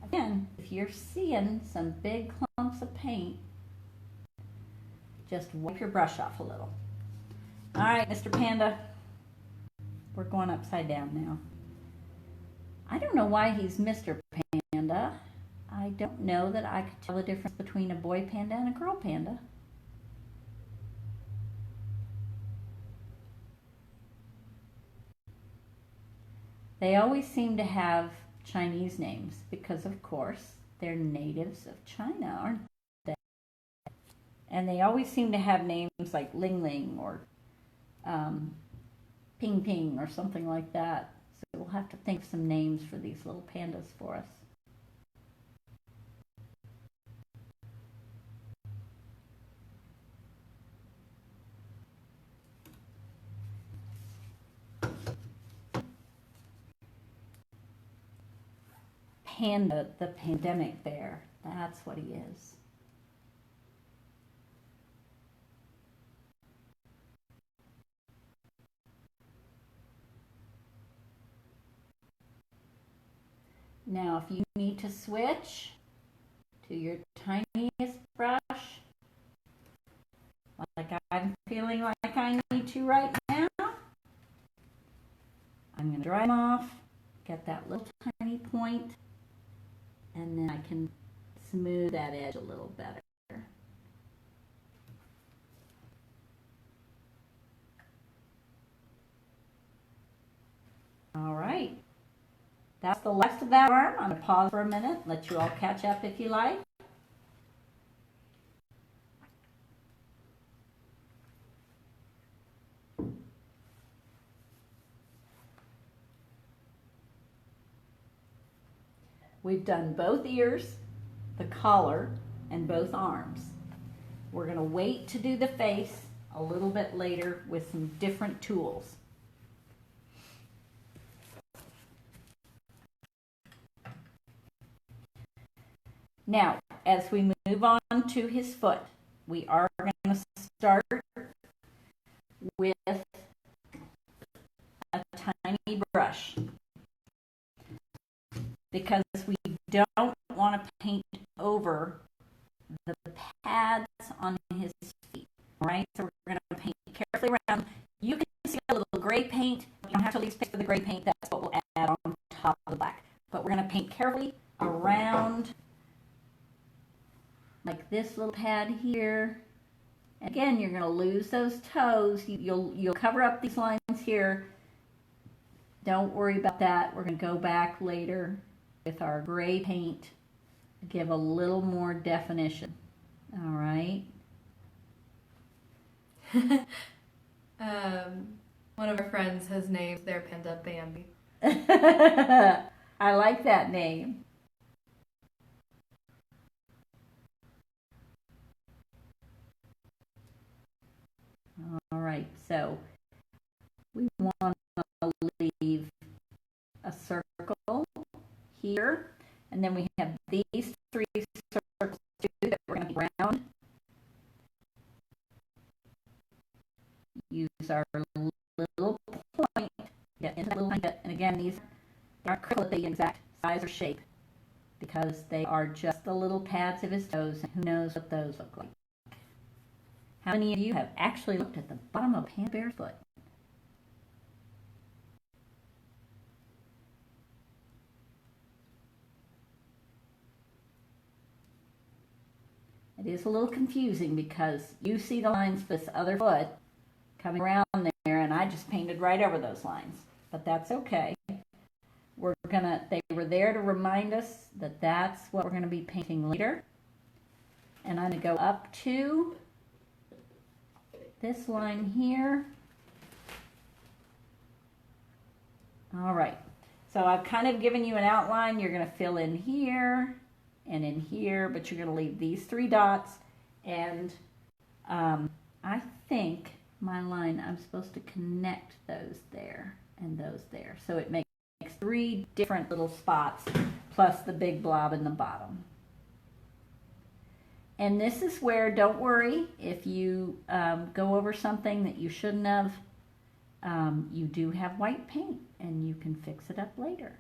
Again, if you're seeing some big clumps of paint, just wipe your brush off a little. All right, Mr. Panda, we're going upside down now. I don't know why he's Mr. Panda. I don't know that I could tell the difference between a boy panda and a girl panda. They always seem to have Chinese names because, of course, they're natives of China, aren't they? And they always seem to have names like Ling Ling or Ping Ping or something like that. So we'll have to think of some names for these little pandas for us. Panda, the pandemic bear. That's what he is. Now, if you need to switch to your tiniest brush, like I'm feeling like I need to right now, I'm going to dry them off, get that little tiny point, and then I can smooth that edge a little better. All right, that's the last of that arm. I'm going to pause for a minute, let you all catch up if you like. We've done both ears, the collar, and both arms. We're going to wait to do the face a little bit later with some different tools. Now, as we move on to his foot, we are going to start with a tiny brush, because we don't want to paint over the pads on his feet. All right, so we're going to paint carefully around. You can see a little gray paint. You don't have to leave space for the gray paint. That's what we'll add on top of the black. But we're going to paint carefully around, like this little pad here. Again, you're going to lose those toes. You'll cover up these lines here. Don't worry about that. We're going to go back later with our gray paint to give a little more definition. All right. One of our friends has named their panda Bambi. I like that name. All right, so we want to leave a circle here, and then we have these three circles too that we're going to be round. Use our little point, get into the little bit, and again, these aren't critical at the exact size or shape because they are just the little pads of his toes, and who knows what those look like. How many of you have actually looked at the bottom of a panda bear's foot? It is a little confusing because you see the lines for this other foot coming around there, and I just painted right over those lines. But that's okay. They were there to remind us that that's what we're going to be painting later. And I'm going to go up to this line here. All right. So I've kind of given you an outline. You're going to fill in here and in here, but you're going to leave these 3 dots. And I think my line, I'm supposed to connect those there and those there. So it makes 3 different little spots plus the big blob in the bottom. And this is where, don't worry, if you go over something that you shouldn't have, you do have white paint and you can fix it up later.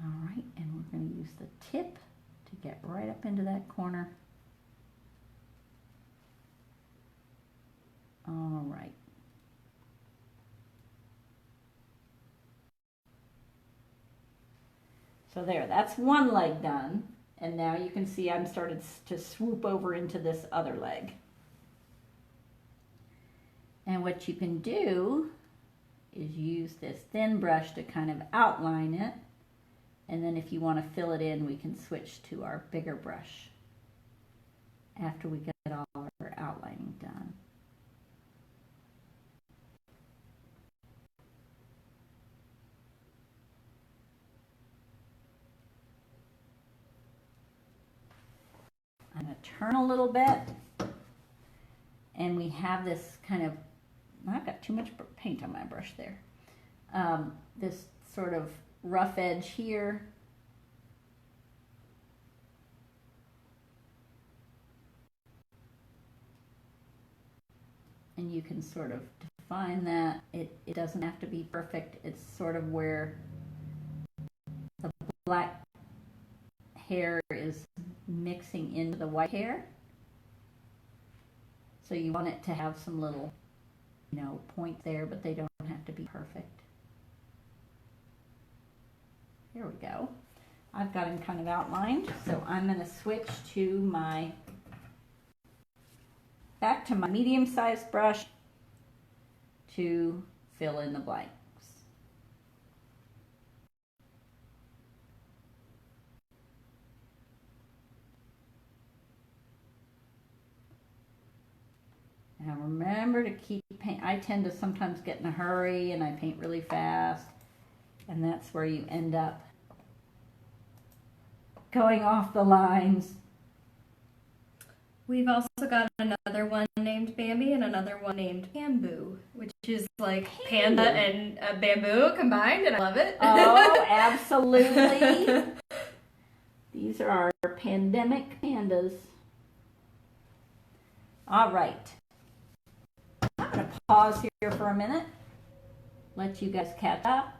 All right, and we're going to use the tip to get right up into that corner. All right. So there, that's one leg done. And now you can see I'm started to swoop over into this other leg. And what you can do is use this thin brush to kind of outline it. And then if you want to fill it in, we can switch to our bigger brush after we get all our outlining done. I'm going to turn a little bit, and we have this kind of, I've got too much paint on my brush there, this sort of rough edge here. And you can sort of define that. It doesn't have to be perfect. It's sort of where the black hair is mixing into the white hair. So you want it to have some little, points there, but they don't have to be perfect. Here we go. I've got him kind of outlined, so I'm going to switch to back to my medium-sized brush to fill in the blanks. Now remember to keep paint. I tend to sometimes get in a hurry and I paint really fast, and that's where you end up going off the lines. We've also got another one named Bambi and another one named Bamboo, which is like panda and bamboo combined, and I love it. Oh, absolutely. These are our pandemic pandas. All right. I'm going to pause here for a minute, let you guys catch up,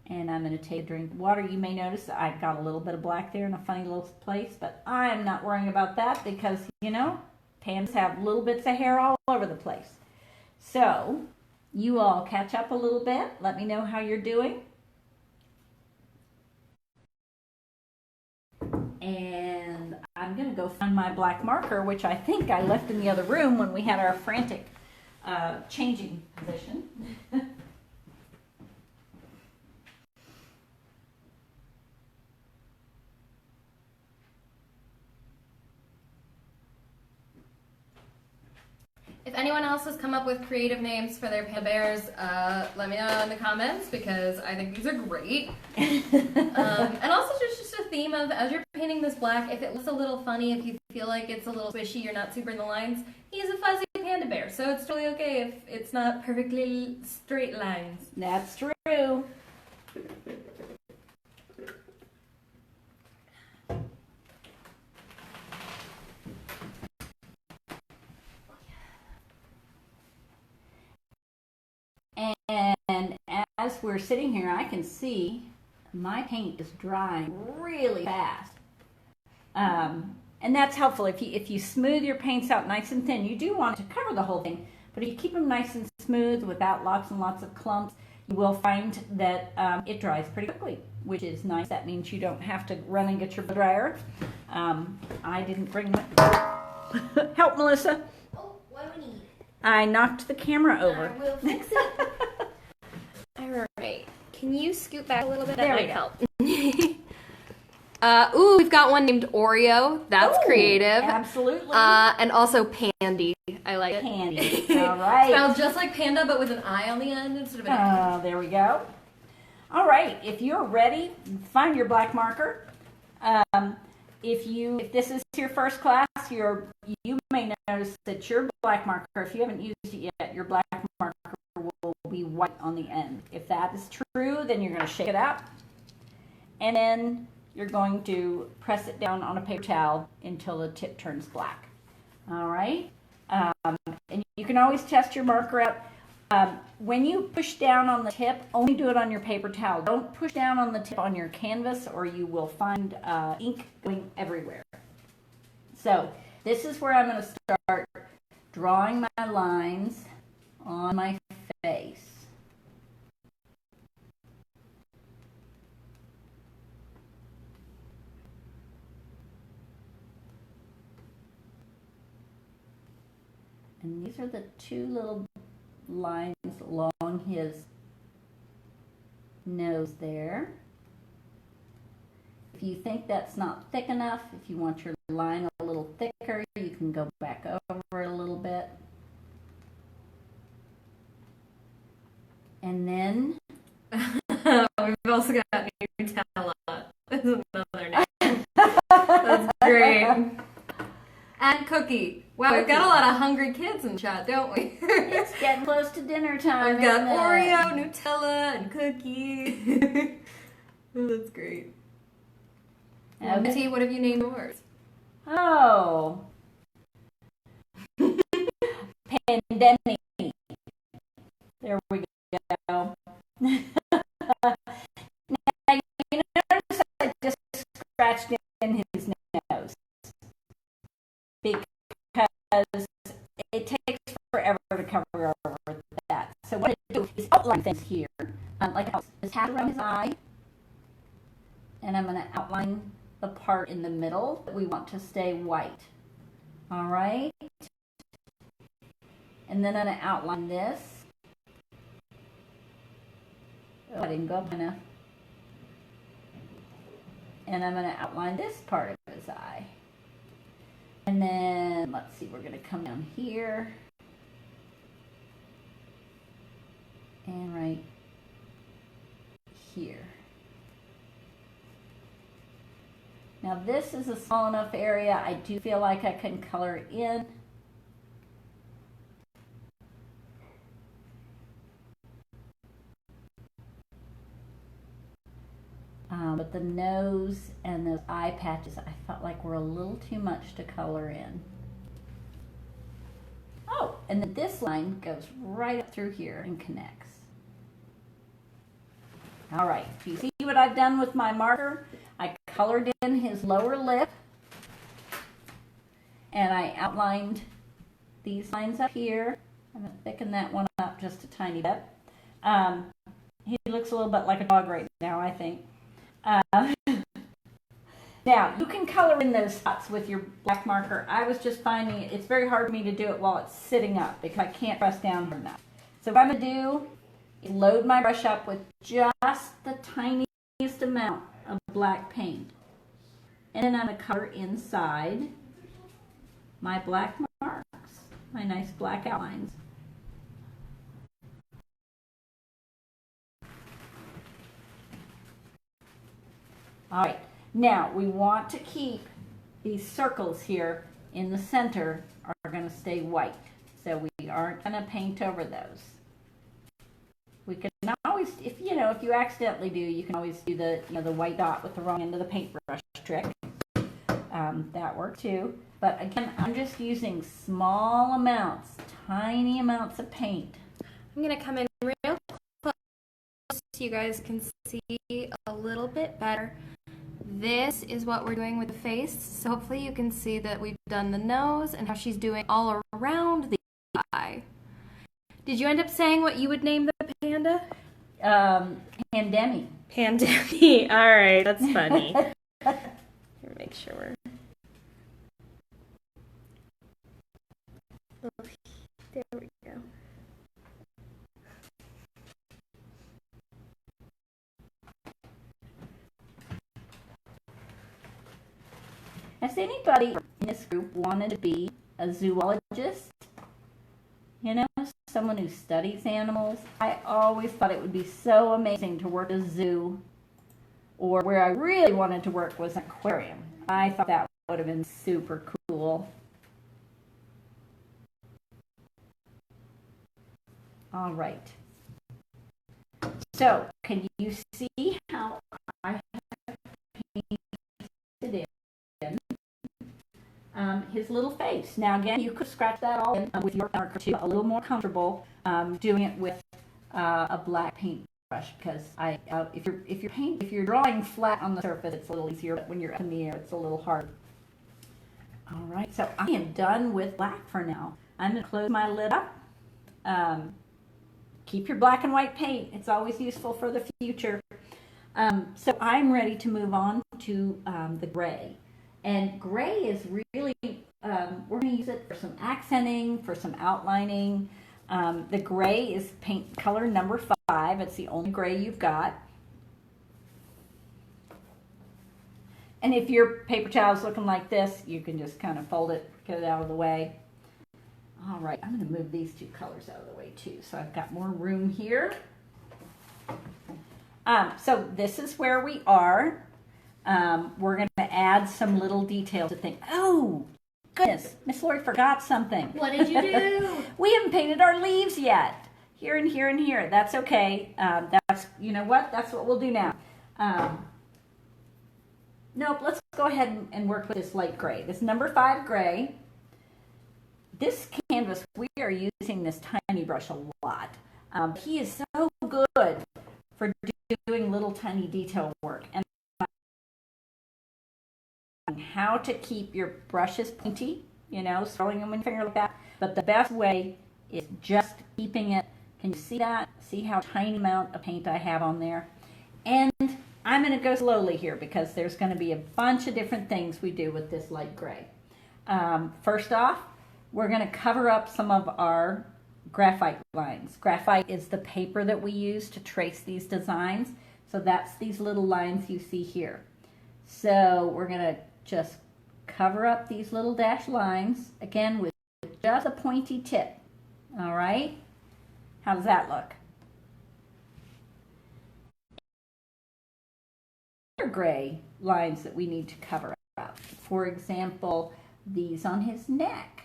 and I'm going to take a drink of water. You may notice that I've got a little bit of black there in a funny little place, but I'm not worrying about that because, pandas have little bits of hair all over the place. So, you all catch up a little bit. Let me know how you're doing. And I'm going to go find my black marker, which I think I left in the other room when we had our frantic changing position. If anyone else has come up with creative names for their panda bears, let me know in the comments because I think these are great. And also just a theme of, as you're painting this black, if it looks a little funny, if you feel like it's a little squishy, you're not super in the lines, he's a fuzzy panda bear, so it's totally okay if it's not perfectly straight lines. That's true. we're sitting here, I can see my paint is drying really fast. And that's helpful. If you smooth your paints out nice and thin, you do want to cover the whole thing, but if you keep them nice and smooth without lots and lots of clumps, you will find that it dries pretty quickly, which is nice. That means you don't have to run and get your blow dryer. I didn't bring my... Help, Melissa. Oh, what do we need? I knocked the camera over. I will fix it. All right. Can you scoot back a little bit? That There we might go. help. Ooh, we've got one named Oreo. That's creative. Absolutely. And also Pandy. I like it. Candy. All right. Spelled just like Panda, but with an I on the end instead of an A. There we go. All right. If you're ready, find your black marker. If this is your first class, you may notice that your black marker, if you haven't used it yet, your black marker will be white on the end. If that is true, then you're going to shake it out, and then you're going to press it down on a paper towel until the tip turns black. All right? And you can always test your marker out. When you push down on the tip, only do it on your paper towel. Don't push down on the tip on your canvas, or you will find ink going everywhere. So this is where I'm going to start drawing my lines on my face. And these are the two little lines along his nose there. If you think that's not thick enough, if you want your line a little thicker, you can go back over it a little bit. And then we've also got Nutella. That's another name. That's great. And Cookie. Wow, we've got a lot of hungry kids in chat, don't we? It's getting close to dinner time. We've got Oreo, Nutella, and Cookie. Oh, that's great. Okay. Mitty, what have you named yours? Oh. Pandemic. There we go. Now, you notice I just scratched in his nose because it takes forever to cover over that. So what I do is outline things here, like his hat around his eye, and I'm going to outline the part in the middle that we want to stay white. All right? And then I'm going to outline this. Oh, I didn't go up enough. And I'm going to outline this part of his eye. And then, let's see, we're going to come down here. And right here. Now this is a small enough area, I do feel like I can color in. But the nose and those eye patches, I felt like were a little too much to color in. Oh, and then this line goes right up through here and connects. All right, do you see what I've done with my marker? I colored in his lower lip, and I outlined these lines up here. I'm going to thicken that one up just a tiny bit. He looks a little bit like a dog right now, I think. Now, you can color in those spots with your black marker. I was just finding it's very hard for me to do it while it's sitting up because I can't press down hard enough. So what I'm going to do is load my brush up with just the tiniest amount of black paint. And then I'm going to color inside my black marks, my nice black outlines. All right, now we want to keep these circles here in the center are going to stay white. So we aren't going to paint over those. We can always, if you accidentally do, you can always do the white dot with the wrong end of the paintbrush trick. That works too. But again, I'm just using small amounts, tiny amounts of paint. I'm going to come in real close to you guys can see a little bit better. This is what we're doing with the face. So hopefully you can see that we've done the nose and how she's doing all around the eye. Did you end up saying what you would name the panda? Pandemic. Pandemic. All right, that's funny. Here, make sure we're... Oh, there we go. Has anybody in this group wanted to be a zoologist? You know, someone who studies animals? I always thought it would be so amazing to work at a zoo, or where I really wanted to work was an aquarium. I thought that would have been super cool. All right. So, can you see how I have painted in his little face? Now, again, you could scratch that all in with your marker too. A little more comfortable doing it with a black paintbrush, because if you're drawing flat on the surface, it's a little easier. But when you're up in the air, it's a little hard. All right. So I am done with black for now. I'm going to close my lid up. Keep your black and white paint. It's always useful for the future. So I'm ready to move on to the gray. And gray is really, we're going to use it for some accenting, for some outlining. The gray is paint color number 5. It's the only gray you've got. And if your paper towel is looking like this, you can just kind of fold it, get it out of the way. All right, I'm going to move these 2 colors out of the way too, so I've got more room here. So this is where we are. We're going to add some little details to think. Oh, goodness, Miss Lori forgot something. What did you do? We haven't painted our leaves yet. Here and here and here. That's okay. You know what? That's what we'll do now. Nope, let's go ahead and work with this light gray. This number 5 gray. This canvas, we are using this tiny brush a lot. He is so good for doing little tiny detail work and how to keep your brushes pointy, you know, swirling them with your finger like that. But the best way is just keeping it. Can you see that? See how tiny amount of paint I have on there? And I'm going to go slowly here because there's going to be a bunch of different things we do with this light gray. First off, we're going to cover up some of our graphite lines. Graphite is the paper that we use to trace these designs. So that's these little lines you see here. So we're going to just cover up these little dashed lines, again, with just a pointy tip. All right? How does that look? Gray lines that we need to cover up. For example, these on his neck.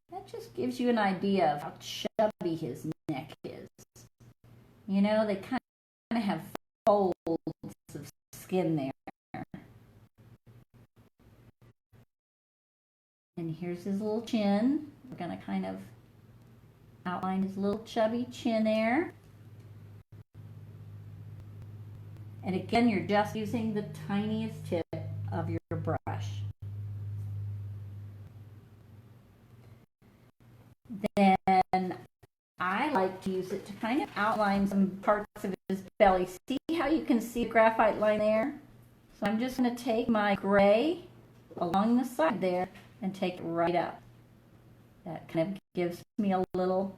That just gives you an idea of how chubby his neck is. You know, they kind of have folds of skin there. And here's his little chin. We're going to kind of outline his little chubby chin there. And again, you're just using the tiniest tip of your brush. Then I like to use it to kind of outline some parts of his belly. See how you can see the graphite line there? So I'm just going to take my gray along the side there and take it right up. That kind of gives me a little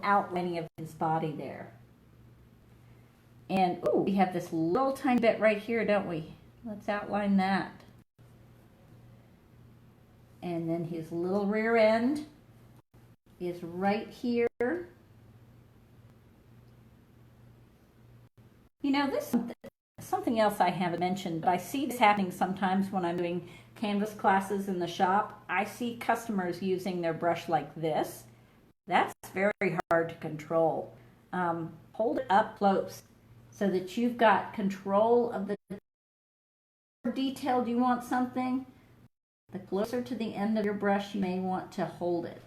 outlining of his body there. And ooh, we have this little tiny bit right here, don't we? Let's outline that. And then his little rear end is right here. You know, this is something else I haven't mentioned, but I see this happening sometimes when I'm doing canvas classes in the shop. I see customers using their brush like this. That's very hard to control. Hold it up close so that you've got control of the detailed you want something. The closer to the end of your brush you may want to hold it.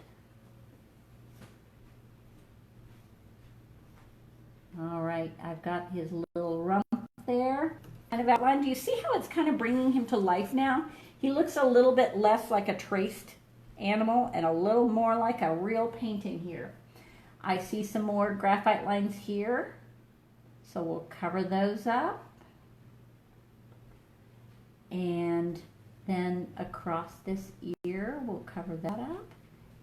All right, I've got his little rump there. Kind of outlined. Do you see how it's kind of bringing him to life now? He looks a little bit less like a traced animal and a little more like a real painting here. I see some more graphite lines here, so we'll cover those up. And then across this ear, we'll cover that up.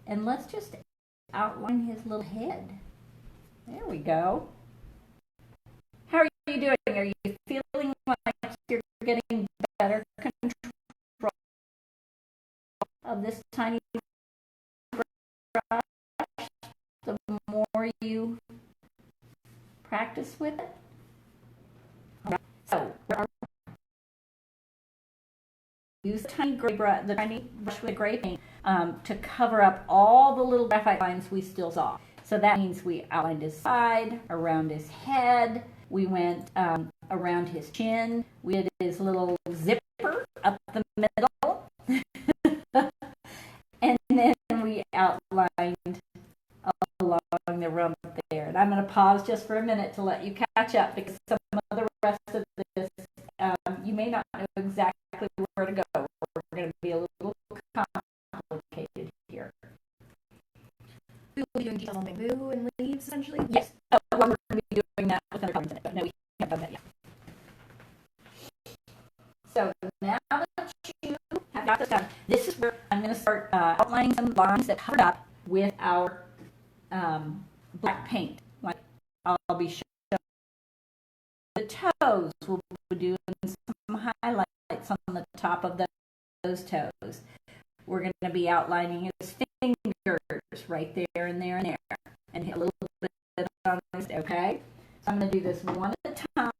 And let's just outline his little head. There we go. How are you doing? Are you feeling like you're getting better control of this tiny brush the more you practice with it? So, use the tiny brush with the gray paint to cover up all the little graphite lines we still saw. So that means we outlined his side, around his head, we went around his chin, we did his little zipper up the middle, and then we outlined along the rump there. And I'm going to pause just for a minute to let you catch up, because some of the rest of this, you may not know exactly where to go. We're going to be a little complicated here. We will be doing details on bamboo and leaves, essentially? Yes. Oh, well, we're going to be doing that with other colors in it, but no, we haven't done that yet. So now that you have got this done, this is where I'm going to start outlining some lines that covered up with our black paint. Like I'll be showing the toes. We'll be doing some highlights on the top of those toes. We're going to be outlining his fingers right there and there and there, and a little bit on this. Okay, so I'm going to do this one at a time.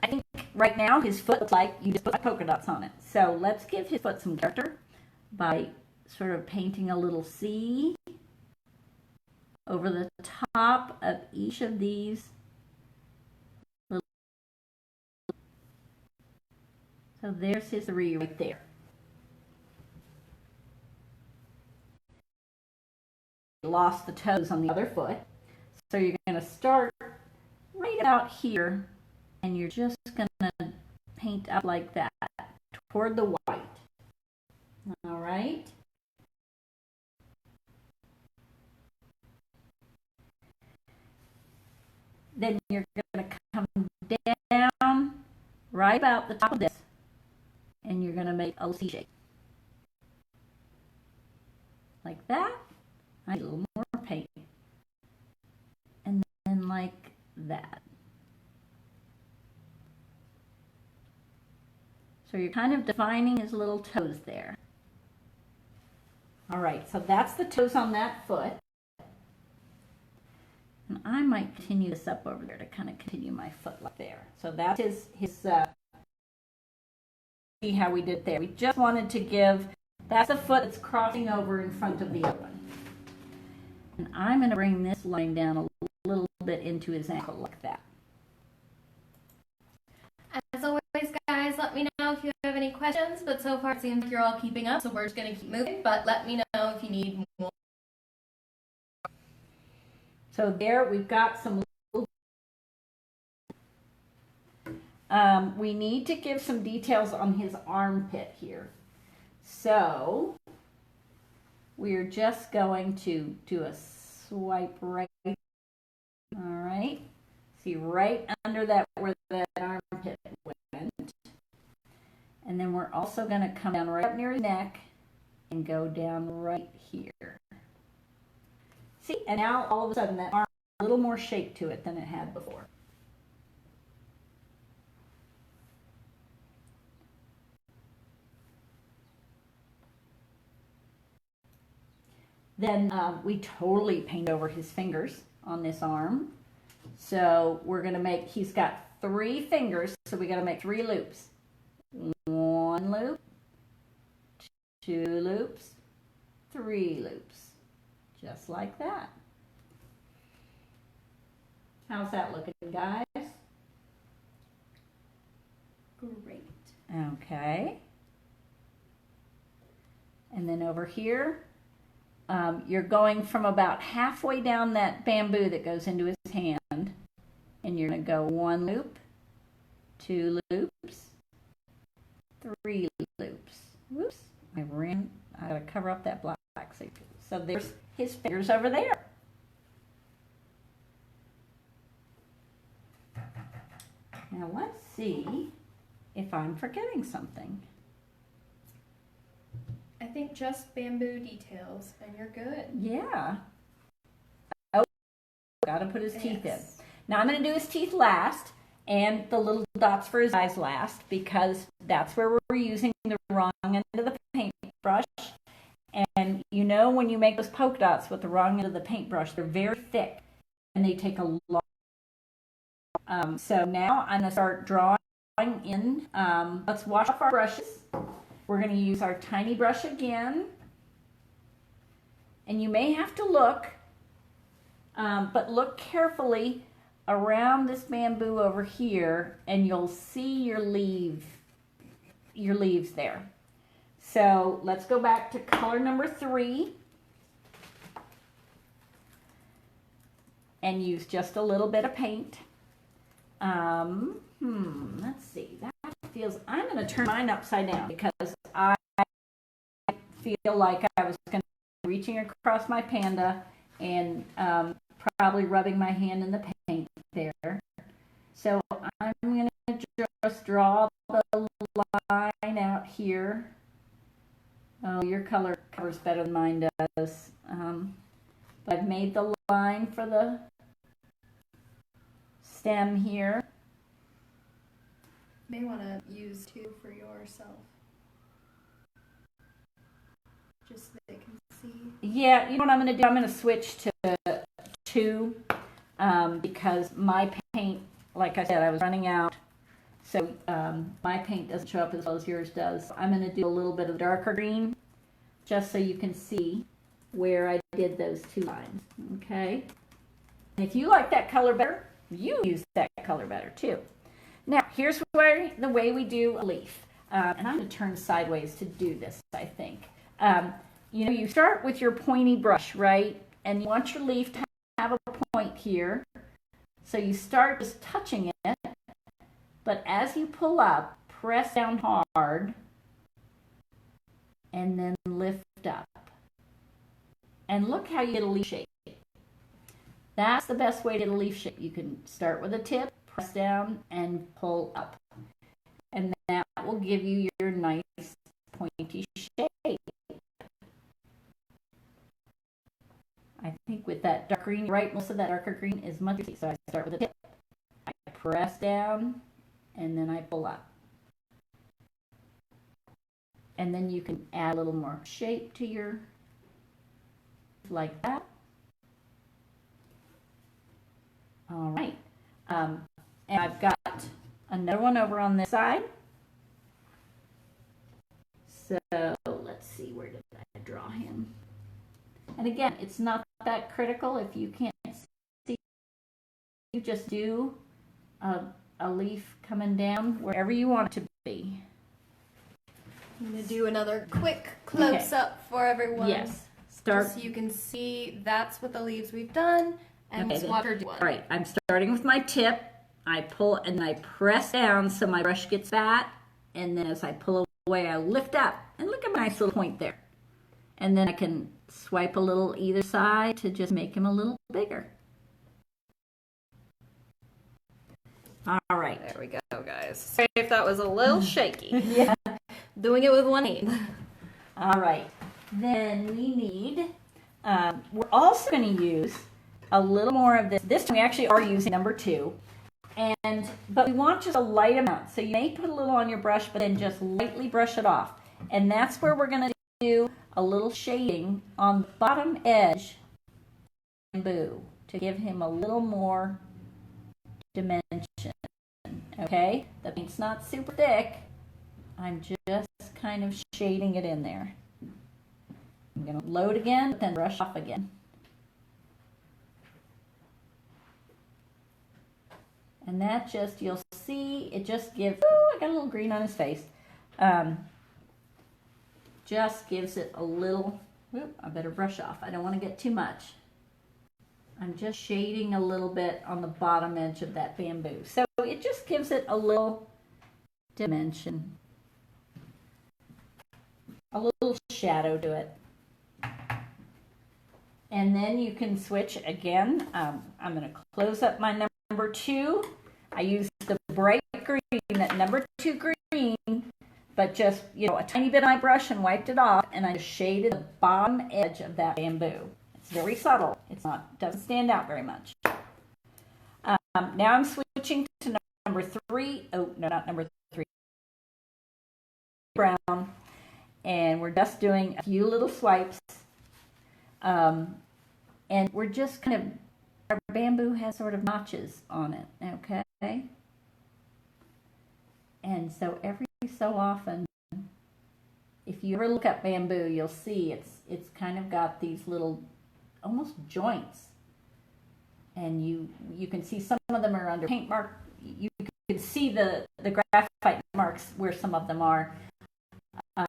I think right now his foot looks like you just put polka dots on it. So let's give his foot some character by sort of painting a little C over the top of each of these little. So there's his 3 right there. Lost the toes on the other foot. So you're going to start right about here, and you're just going to paint up like that toward the white. All right. Then you're going to come down right about the top of this, and you're going to make a C shape. Like that. I need a little more paint. And then like that. So you're kind of defining his little toes there. All right, so that's the toes on that foot. And I might continue this up over there to kind of continue my foot like there. So that's his see how we did there. We just wanted to give, that's the foot that's crossing over in front of the other one. And I'm going to bring this line down a little bit into his ankle like that. As always, guys, let me know if you have any questions, but so far it seems like you're all keeping up, so we're just going to keep moving, but let me know if you need more. So there we've got some we need to give some details on his armpit here. So we're just going to do a swipe right. All right. See right under that where that armpit went. And then we're also going to come down right up near his neck and go down right here. See, and now all of a sudden that arm has a little more shape to it than it had before. Then we totally paint over his fingers on this arm. So we're going to make, he's got 3 fingers, so we got to make 3 loops. 1 loop, 2 loops, 3 loops. Just like that. How's that looking, guys? Great. Okay. And then over here, you're going from about halfway down that bamboo that goes into his hand, And you're going to go 1 loop, 2 loops, 3 loops. Whoops, I gotta cover up that black. So there's his fingers over there. Now let's see if I'm forgetting something. I think just bamboo details and you're good. Yeah. Oh, gotta put his teeth in. Now I'm gonna do his teeth last and the little dots for his eyes last because that's where we're using the wrong end of the paintbrush. And you know when you make those polka dots with the wrong end of the paintbrush, they're very thick and they take a long so now I'm going to start drawing in. Let's wash off our brushes. We're going to use our tiny brush again. And you may have to look, but look carefully around this bamboo over here and you'll see your leaves there. So let's go back to color number 3 and use just a little bit of paint. Let's see. That feels, I'm going to turn mine upside down because I feel like I was going to be reaching across my Panda and probably rubbing my hand in the paint there. So I'm going to just draw the line out here. Oh, your color covers better than mine does. But I've made the line for the stem here. You may want to use 2 for yourself. Just so they can see. Yeah, you know what I'm going to do? I'm going to switch to 2 because my paint, like I said, I was running out. So my paint doesn't show up as well as yours does. I'm going to do a little bit of darker green just so you can see where I did those 2 lines. Okay? And if you like that color better, you use that color better too. Now, here's the way we do a leaf. And I'm going to turn sideways to do this, I think. You know, you start with your pointy brush, right? And you want your leaf to have a point here. So you start just touching it. But as you pull up, press down hard and then lift up. And look how you get a leaf shape. That's the best way to get a leaf shape. You can start with a tip, press down, and pull up. And that will give you your nice pointy shape. I think with that dark green, right, most of that darker green is much easier. So I start with a tip, I press down, and then I pull up. And then you can add a little more shape to your, like that. All right. And I've got another one over on this side. So let's see, where did I draw him? And again, it's not that critical if you can't see. You just do a leaf coming down wherever you want it to be. I'm going to do another quick close-up for everyone. Yes. Just so you can see that's what the leaves we've done. And okay, watch her do one. All right, I'm starting with my tip. I pull and I press down so my brush gets fat. And then as I pull away, I lift up. And look at my nice little point there. And then I can swipe a little either side to just make him a little bigger. All right. There we go, guys. Sorry if that was a little shaky. Yeah. Doing it with one hand. All right. Then we need, we're also going to use a little more of this. This time we actually are using number 2. But we want just a light amount. So you may put a little on your brush, but then just lightly brush it off. And that's where we're going to do a little shading on the bottom edge of the bamboo to give him a little more dimension. Okay? The paint's not super thick. I'm just kind of shading it in there. I'm going to load again, but then brush off again. And that just, you'll see, it just gives, ooh, I got a little green on his face. Just gives it a little, whoop, I better brush off. I don't want to get too much. I'm just shading a little bit on the bottom edge of that bamboo. So it just gives it a little dimension, a little shadow to it. And then you can switch again. I'm going to close up my number 2. I used the bright green, that number 2 green, but just, a tiny bit on my brush and wiped it off, and I just shaded the bottom edge of that bamboo. It's very subtle. Doesn't stand out very much. Now I'm switching to number 3. Oh, no, not number 3. Brown. And we're just doing a few little swipes. And we're just our bamboo has sort of notches on it, okay? And so every so often, if you ever look at bamboo, you'll see it's kind of got these little, almost joints. And you can see some of them are under paint mark. You can see the graphite marks where some of them are.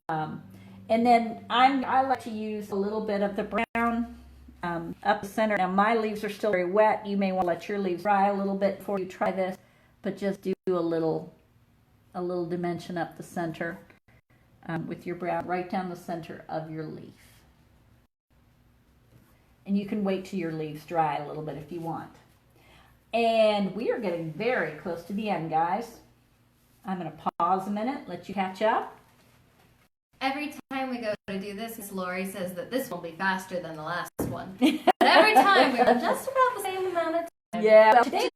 And then I like to use a little bit of the brown up the center. Now my leaves are still very wet. You may want to let your leaves dry a little bit before you try this, but just do a little dimension up the center with your brown right down the center of your leaf. And you can wait till your leaves dry a little bit if you want. And we are getting very close to the end, guys. I'm going to pause a minute, let you catch up. Every time we go to do this, Miss Lori says that this will be faster than the last one. But every time we're just about the same amount of time. Yeah, well, today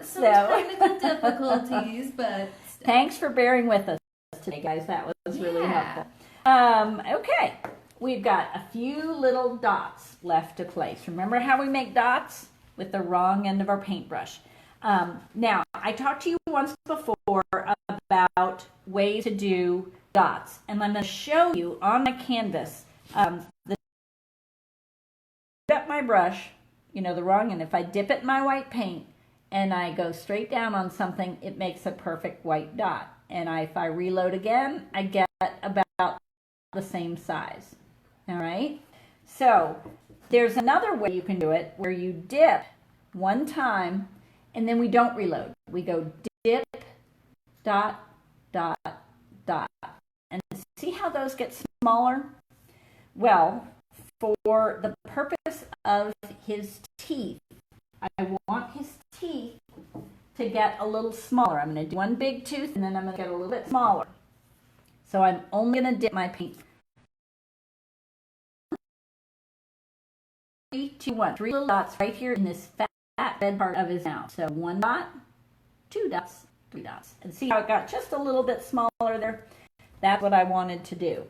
some technical difficulties, but still. Thanks for bearing with us today, guys. That was really helpful. Okay, we've got a few little dots left to place. Remember how we make dots? With the wrong end of our paintbrush. Now, I talked to you once before about ways to do dots, and I'm going to show you on my canvas up my brush, the wrong end. If I dip it in my white paint and I go straight down on something, it makes a perfect white dot. And if I reload again, I get about the same size. All right? So there's another way you can do it where you dip one time and then we don't reload. We go dip, dot, dot, dot. And see how those get smaller? Well, for the purpose of his teeth, I want his teeth to get a little smaller. I'm going to do one big tooth and then I'm going to get a little bit smaller. So I'm only going to dip my paint. 3, 2, 1. 3 little dots right here in this fat red part of his mouth. So 1 dot, 2 dots, 3 dots. And see how it got just a little bit smaller there? That's what I wanted to do.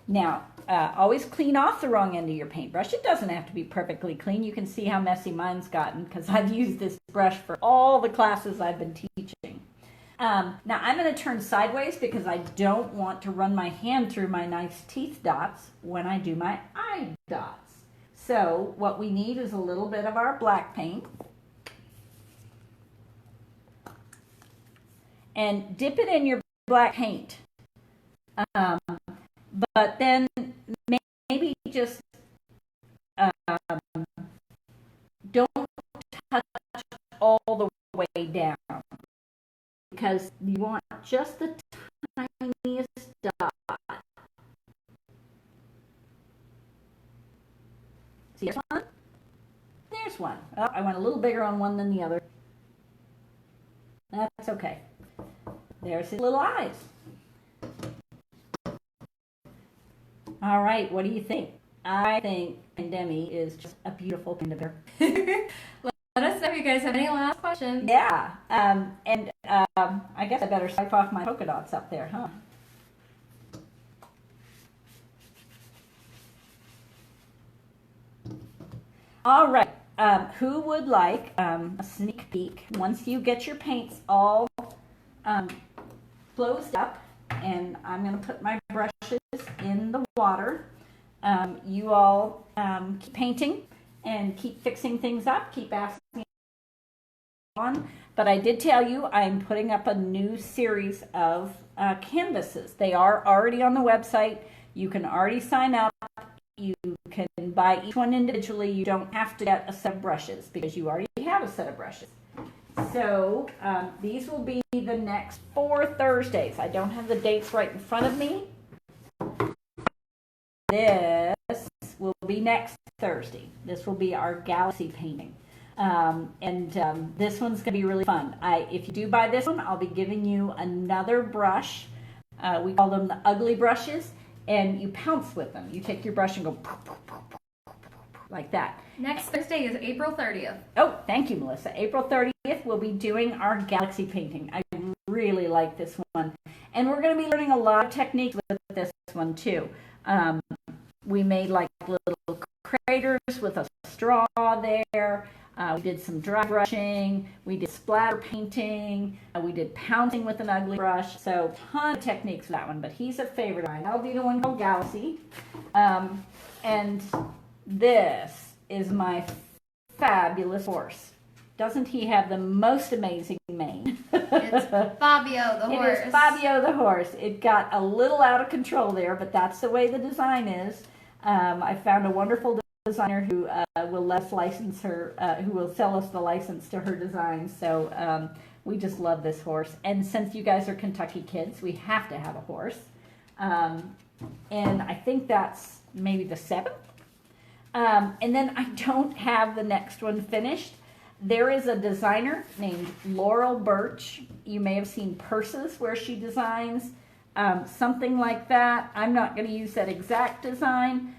Now, always clean off the wrong end of your paintbrush. It doesn't have to be perfectly clean. You can see how messy mine's gotten because I've used this brush for all the classes I've been teaching. Now, I'm going to turn sideways because I don't want to run my hand through my nice teeth dots when I do my eye dots. So what we need is a little bit of our black paint. And dip it in your black paint. But then maybe just don't touch all the way down because you want just the tiniest dot. See, there's one. There's one. Oh, I went a little bigger on one than the other. That's okay. There's his little eyes. All right, what do you think? I think Pandemi is just a beautiful panda bear. Let us know if you guys have any last questions. Yeah, I guess I better swipe off my polka dots up there, huh? All right, who would like a sneak peek once you get your paints all closed up? And I'm going to put my brushes in the water. You all keep painting and keep fixing things up, keep asking on. But I did tell you I'm putting up a new series of canvases. They are already on the website. You can already sign up You can buy each one individually. You don't have to get a set of brushes because you already have a set of brushes. So these will be the next 4 Thursdays. I don't have the dates right in front of me. This will be next Thursday. This will be our galaxy painting. This one's going to be really fun. If you do buy this one, I'll be giving you another brush. We call them the ugly brushes, and you pounce with them. You take your brush and go poof, poof, poof, poof, like that. Next Thursday is April 30th. Oh, thank you, Melissa. April 30th, we'll be doing our galaxy painting. I really like this one. And we're going to be learning a lot of techniques with this one, too. We made like little craters with a straw there. We did some dry brushing. We did splatter painting. We did pouncing with an ugly brush. So a ton of techniques for that one, but he's a favorite of mine. I'll be the one called Galaxy. And this is my fabulous horse. Doesn't he have the most amazing mane? It's Fabio the horse. It is Fabio the horse. It got a little out of control there, but that's the way the design is. I found a wonderful designer who will let us license her, who will sell us the license to her design. So we just love this horse. And since you guys are Kentucky kids, we have to have a horse. And I think that's maybe the 7th. And then I don't have the next one finished. There is a designer named Laurel Birch. You may have seen purses where she designs something like that. I'm not going to use that exact design.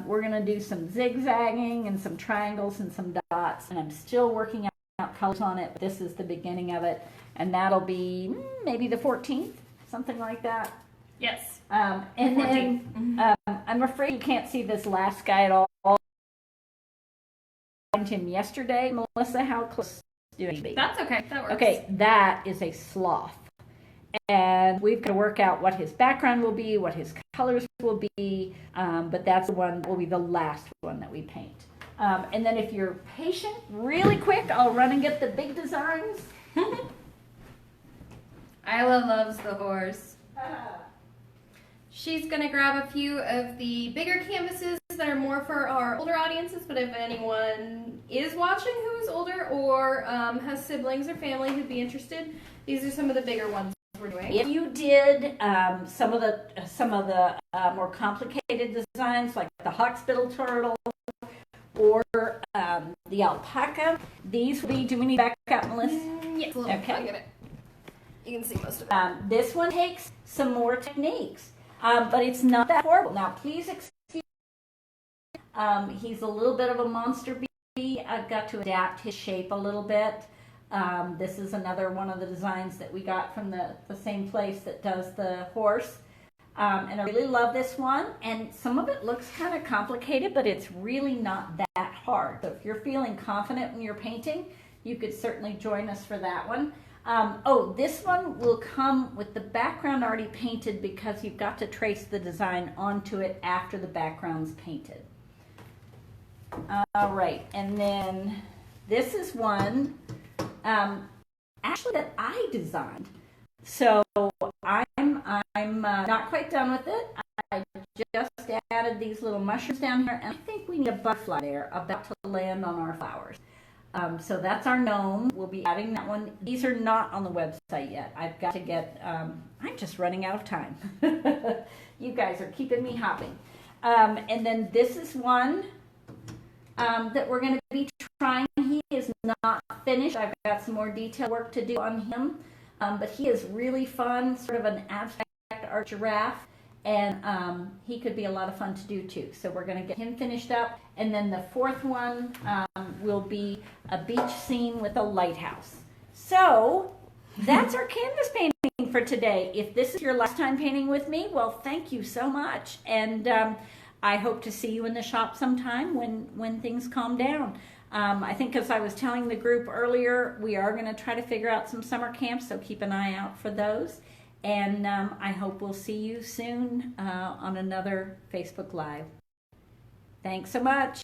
We're going to do some zigzagging and some triangles and some dots, and I'm still working out colors on it, but this is the beginning of it, and that'll be maybe the 14th, something like that. Yes. And then I'm afraid you can't see this last guy at all. I found him yesterday. Melissa, how close do you be? That's okay. That works. Okay, that is a sloth. And we've got to work out what his background will be, what his colors will be, but that's the one that will be the last one that we paint. And then if you're patient, really quick, I'll run and get the big designs. Isla loves the horse. She's going to grab a few of the bigger canvases that are more for our older audiences, but if anyone is watching who is older or has siblings or family who'd be interested, these are some of the bigger ones we're doing. If you did some of the more complicated designs, like the hawksbill turtle or the alpaca, these will be, do we need back up, Melissa? Yes, a little bit. I'll get it. You can see most of it. This one takes some more techniques. But it's not that horrible. Now, please excuse me. He's a little bit of a monster bee. I've got to adapt his shape a little bit. This is another one of the designs that we got from the same place that does the horse. And I really love this one. And some of it looks kind of complicated, but it's really not that hard. So if you're feeling confident when you're painting, you could certainly join us for that one. This one will come with the background already painted because you've got to trace the design onto it after the background's painted. All right, and then this is one actually that I designed. So I'm not quite done with it. I just added these little mushrooms down here, and I think we need a butterfly there about to land on our flowers. So that's our gnome. We'll be adding that one. These are not on the website yet. I've got to get, I'm just running out of time. You guys are keeping me hopping. And then this is one that we're going to be trying. He is not finished. I've got some more detail work to do on him. But he is really fun, sort of an abstract art giraffe. And he could be a lot of fun to do too. So we're going to get him finished up. And then the 4th one will be a beach scene with a lighthouse. So that's our canvas painting for today. If this is your last time painting with me, well, thank you so much. And I hope to see you in the shop sometime when things calm down. I think, as I was telling the group earlier, we are going to try to figure out some summer camps, so keep an eye out for those. And I hope we'll see you soon on another Facebook Live. Thanks so much.